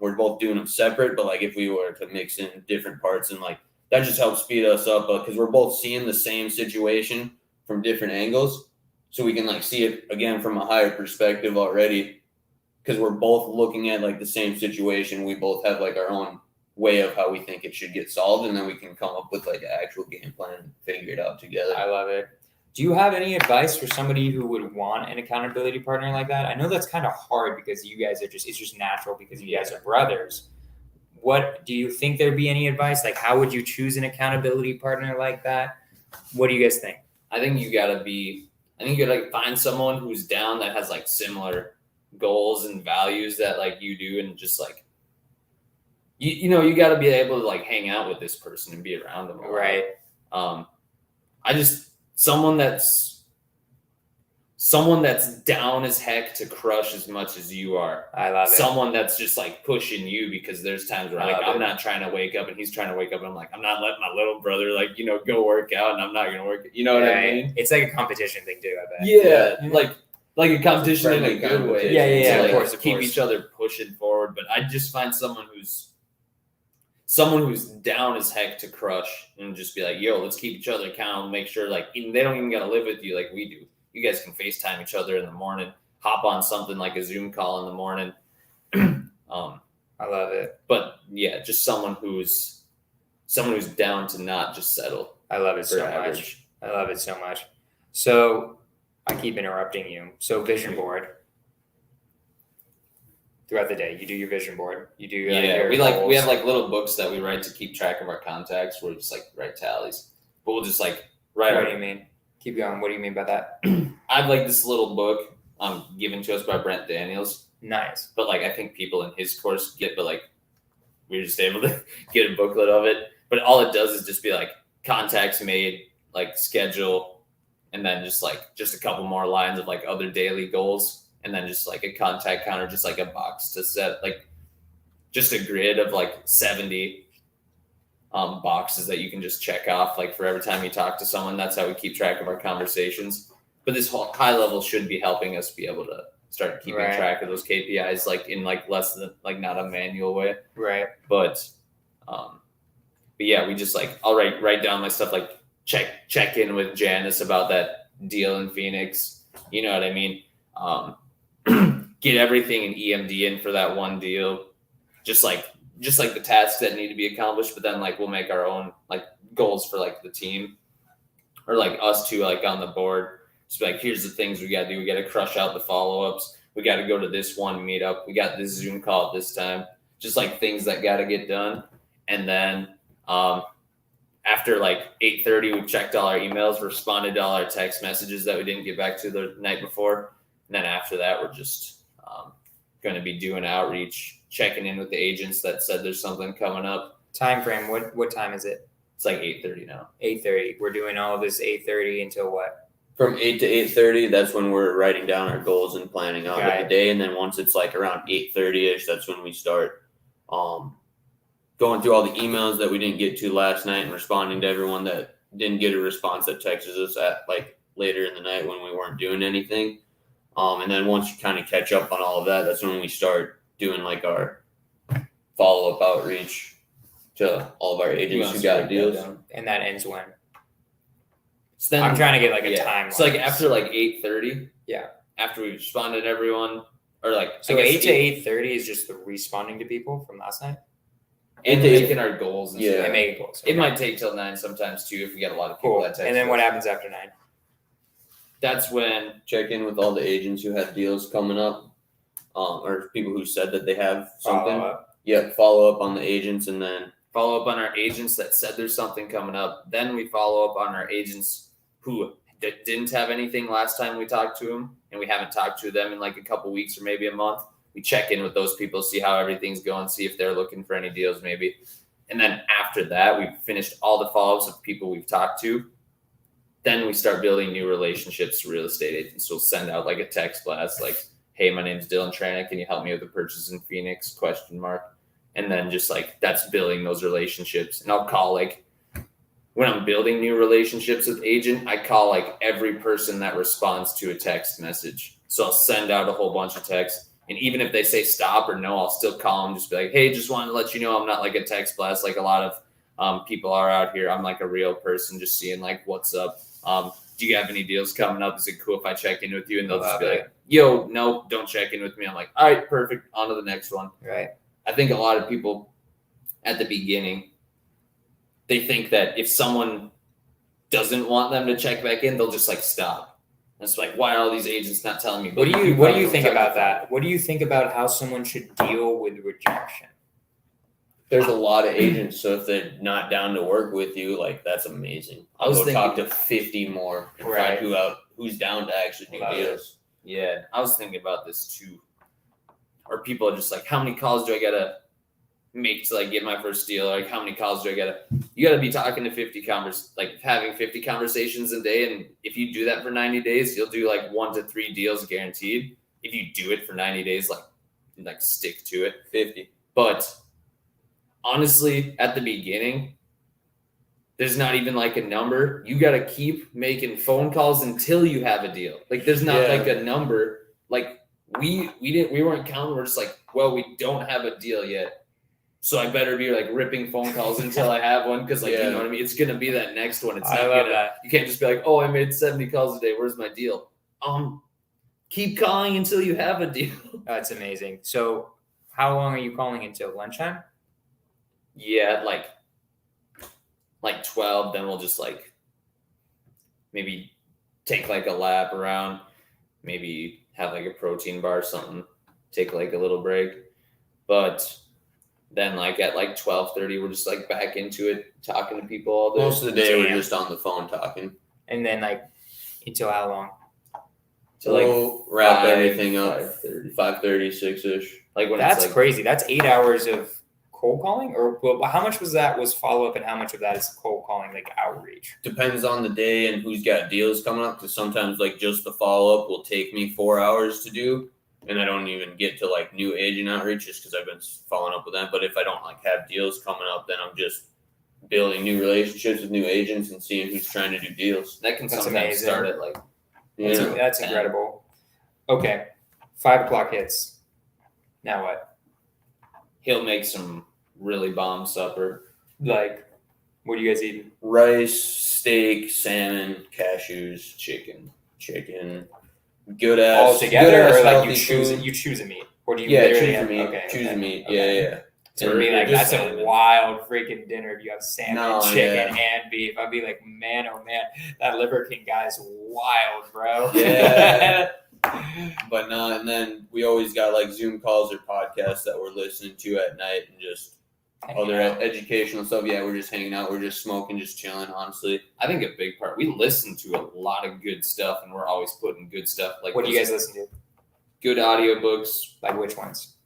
We're both doing them separate, but like if we were to mix in different parts, and like that just helps speed us up, because we're both seeing the same situation from different angles, so we can like see it again from a higher perspective already, because we're both looking at like the same situation. We both have like our own way of how we think it should get solved, and then we can come up with like an actual game plan and figure it out together. I love it. Do you have any advice for somebody who would want an accountability partner like that? I know that's kind of hard because you guys it's just natural because you guys are brothers. What do you think there'd be any advice? Like, how would you choose an accountability partner like that? What do you guys think? I think you gotta like find someone who's down, that has like similar goals and values that like you do, and just like you got to be able to like hang out with this person and be around them. Right. Someone that's down as heck to crush as much as you are. I love it. Someone that's just like pushing you, because there's times where like I'm not trying to wake up and he's trying to wake up, and I'm like, I'm not letting my little brother like go work out, and I'm not gonna work. You know what I mean? It's like a competition thing too. I bet. Yeah. Like a competition in a Friendly good way. Yeah. To, like, Of course. keep each other pushing forward. But I just find someone who's down as heck to crush, and just be like, yo, let's keep each other accountable. Make sure like they don't even gotta live with you like we do. You guys can FaceTime each other in the morning, hop on something like a Zoom call in the morning. I love it. But yeah, just someone who's down to not just settle. I love it so much. I love it so much. So I keep interrupting you. So vision board. Throughout the day, you do your vision board. You do your goals. We have like little books that we write to keep track of our contacts. Where we just like write tallies, but we'll just like write. What do you mean? Keep going. What do you mean by that? I have like this little book given to us by Brent Daniels. Nice. But like I think people in his course but like we were just able to get a booklet of it. But all it does is just be like contacts made, like schedule, and then just a couple more lines of like other daily goals, and then just like a contact counter, just like a box to set, like just a grid of like 70 boxes that you can just check off like for every time you talk to someone. That's how we keep track of our conversations. But this whole high level should be helping us be able to start keeping track of those KPIs like in like less than like not a manual way. Right. But yeah, we just like I'll write down my stuff, like check in with Janice about that deal in Phoenix. You know what I mean? Get everything in EMD in for that one deal. Just like the tasks that need to be accomplished, but then like we'll make our own like goals for like the team or like us two like on the board. Just like, here's the things we got to do. We got to crush out the follow-ups. We got to go to this one meetup. We got this Zoom call at this time. Just like things that got to get done. And then after like 8:30, we've checked all our emails, responded to all our text messages that we didn't get back to the night before. And then after that, we're just going to be doing outreach, checking in with the agents that said there's something coming up. Time frame. What time is it? It's like 8:30 now. 8:30. We're doing all of this 8:30 until what? From 8 to 8:30, that's when we're writing down our goals and planning out the day. And then once it's like around 8:30ish, that's when we start going through all the emails that we didn't get to last night and responding to everyone that didn't get a response that texted us at like later in the night when we weren't doing anything. And then once you kind of catch up on all of that, that's when we start doing like our follow-up outreach to all of our agents who got deals. And that ends when? So then, I'm trying to get like a timeline. So like after like 8:30. Yeah. After we've responded to everyone, or like so 8 to 8:30 is just the responding to people from last night. And making our goals. And stuff. And making goals. It might take till 9 sometimes too if we get a lot of people that text. And then what happens after 9? That's when check in with all the agents who have deals coming up, or people who said that they have something. Follow up on the agents, and then follow up on our agents that said there's something coming up. Then we follow up on our agents who didn't have anything last time we talked to them, and we haven't talked to them in like a couple weeks or maybe a month. We check in with those people, see how everything's going, see if they're looking for any deals maybe. And then after that, we've finished all the follow-ups of people we've talked to. Then we start building new relationships to real estate agents. We'll send out like a text blast like, hey, my name's Dylan Trana. Can you help me with the purchase in Phoenix? ? And then just like that's building those relationships. And I'll call like when I'm building new relationships with agent, I call like every person that responds to a text message. So I'll send out a whole bunch of texts. And even if they say stop or no, I'll still call them, just be like, hey, just wanted to let you know I'm not like a text blast like a lot of people are out here. I'm like a real person, just seeing like what's up. Do you have any deals coming up? Is it cool if I check in with you? And they'll just be like, yo, no, don't check in with me. I'm like, all right, perfect. On to the next one. Right. I think a lot of people at the beginning, they think that if someone doesn't want them to check back in, they'll just like stop. It's like, why are all these agents not telling me? What do you think about that? What do you think about how someone should deal with rejection? There's a lot of agents, so if they're not down to work with you, like that's amazing. I'll go talk to 50 more and find who's down to actually do deals. Yeah, I was thinking about this too. Or people are just like, how many calls do I gotta make to like get my first deal? Like, how many calls do I gotta? You gotta be talking to having 50 conversations a day. And if you do that for 90 days, you'll do like 1 to 3 deals guaranteed. If you do it for 90 days, like stick to it. 50. But honestly, at the beginning, there's not even like a number. You got to keep making phone calls until you have a deal. Like there's not like a number. Like we weren't counting. We're just like, well, we don't have a deal yet. So I better be like ripping phone calls until I have one. Cause like, you know what I mean? It's going to be that next one. It's not that. You can't just be like, oh, I made 70 calls a day. Where's my deal? Keep calling until you have a deal. That's amazing. So how long are you calling until lunchtime? Yeah, like 12, then we'll just like maybe take like a lap around, maybe have like a protein bar or something, take like a little break. But then like at like 12:30, we're just like back into it, talking to people all day. Most of the day we're just on the phone talking. And then like until how long? So like wrap everything up 5:30, 6ish. Like when that's it's crazy. That's 8 hours of cold calling, or how much was follow up, and how much of that is cold calling, like outreach? Depends on the day and who's got deals coming up. Because sometimes like just the follow up will take me 4 hours to do, and I don't even get to like new agent outreach just because I've been following up with them. But if I don't like have deals coming up, then I'm just building new relationships with new agents and seeing who's trying to do deals. That can sometimes start at like that's incredible. Okay, 5 o'clock hits. Now what? He'll make some really bomb supper. Like, what are you guys eating? Rice, steak, salmon, cashews, chicken. Good ass. All together, or like you food. choose a meat, or do you choose a meat? Okay, choose a meat. Okay. Yeah. So it'd be like that's a wild freaking dinner if you have salmon, chicken, and beef. I'd be like, man, oh man, that Liver King guy's wild, bro. Yeah. But no, and then we always got like Zoom calls or podcasts that we're listening to at night and just other educational stuff. Yeah, we're just hanging out. We're just smoking, just chilling, honestly. I think a big part, we listen to a lot of good stuff, and we're always putting good stuff. Like, what do you guys listen to? Good audiobooks. Like which ones?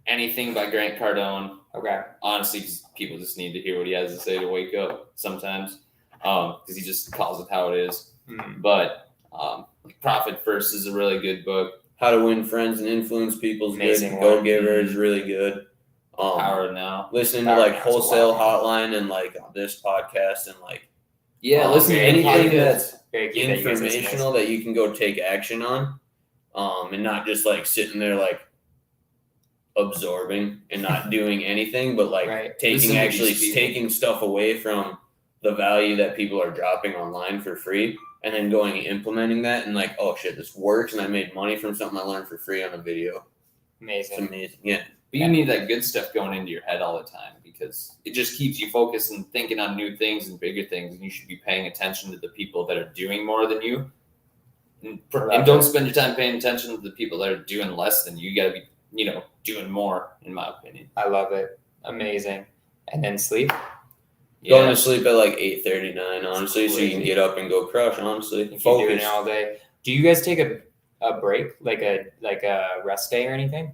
Anything by Grant Cardone. Okay. Honestly, people just need to hear what he has to say to wake up sometimes, because he just calls it how it is. Mm-hmm. But Profit First is a really good book. How to Win Friends and Influence People's good. Go Giver is really good. Power Now. Listening to like Wholesale Hotline and like this podcast and like listen to anything that's informational that you can go take action on, and not just like sitting there like absorbing and not doing anything, but like taking stuff away from the value that people are dropping online for free. And then going and implementing that and like, oh shit, this works, and I made money from something I learned for free on a video. Amazing. It's amazing, yeah. But you need that good stuff going into your head all the time, because it just keeps you focused and thinking on new things and bigger things, and you should be paying attention to the people that are doing more than you. And don't spend your time paying attention to the people that are doing less than you. You got to be, doing more, in my opinion. I love it. Amazing. And then sleep? Going to sleep at like 8:39, honestly, so you can get up and go crush, honestly. If you're doing it all day. Do you guys take a break, like a rest day or anything?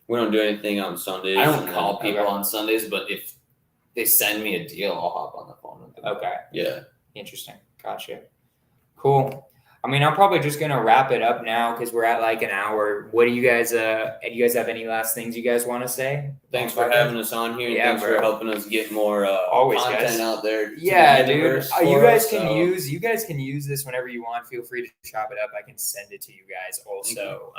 We don't do anything on Sundays. I don't call people on Sundays, but if they send me a deal, I'll hop on the phone with them. Okay. Yeah. Interesting. Gotcha. Cool. I mean, I'm probably just gonna wrap it up now because we're at like an hour. What do you guys? Do you guys have any last things you guys want to say? Thanks for having us on here. And Yeah, thanks bro. for helping us get more Always, content guys. out there. to Yeah, the dude. universe You for guys us, can so- use this whenever you want. Feel free to chop it up. I can send it to you guys. Also,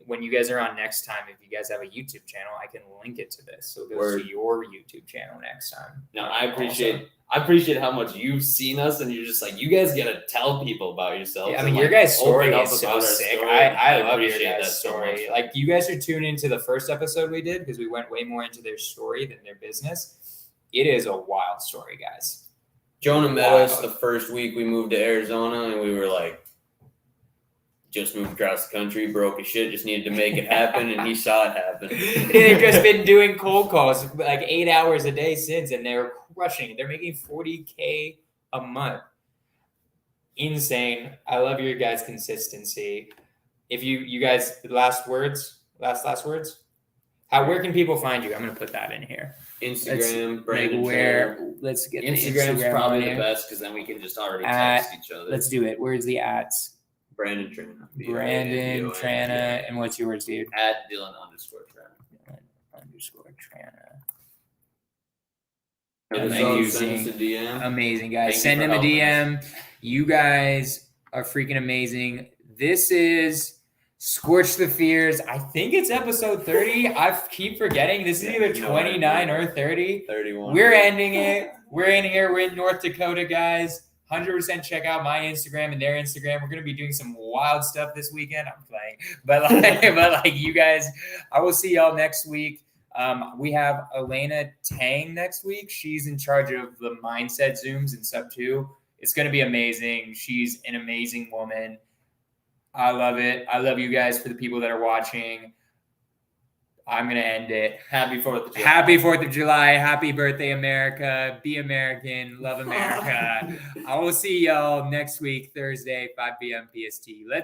when you guys are on next time, if you guys have a YouTube channel, I can link it to this, so it goes Word. to your YouTube channel next time. No, I appreciate how much you've seen us, and you're just like, you guys gotta tell people about yourselves. Yeah, I and, mean, your like, guys' story open up is so about our sick. story. I love your appreciate guys' that so story. much. Like, you guys are tuned into the first episode we did because we went way more into their story than their business. It is a wild story, guys. Jonah met us Wild. the first week we moved to Arizona, and we were like, just moved across the country, broke his shit, just needed to make it happen, and he saw it happen. They've just been doing cold calls like 8 hours a day since, and they're crushing it. They're making $40K a month. Insane. I love your guys' consistency. If you guys, last words? Where can people find you? I'm gonna put that in here. Instagram, Brandon Trana. Let's get Instagram's the Instagram probably on the here. best because then we can just already At- text each other. Let's do it. Where's the ats? Brandon Trana. Brandon Trana, and what's yours, dude? At Dylan_Trana. _Trana. Send us a DM. Amazing, guys. Thank you Send for him a helping DM. You guys are freaking amazing. This is Skorch the Fears. I think it's episode 30. I keep forgetting. This is either 29 or 30. 31. We're ending it. We're in here. We're in North Dakota, guys. 100% check out my Instagram and their Instagram. We're gonna be doing some wild stuff this weekend. I'm playing, but like you guys, I will see y'all next week. We have Elena Tang next week. She's in charge of the mindset Zooms in sub 2. It's gonna be amazing. She's an amazing woman. I love it. I love you guys. For the people that are watching, I'm going to end it. Happy 4th of July. Happy 4th of July. Happy birthday, America. Be American. Love America. I will see y'all next week, Thursday, 5 p.m. PST. Let's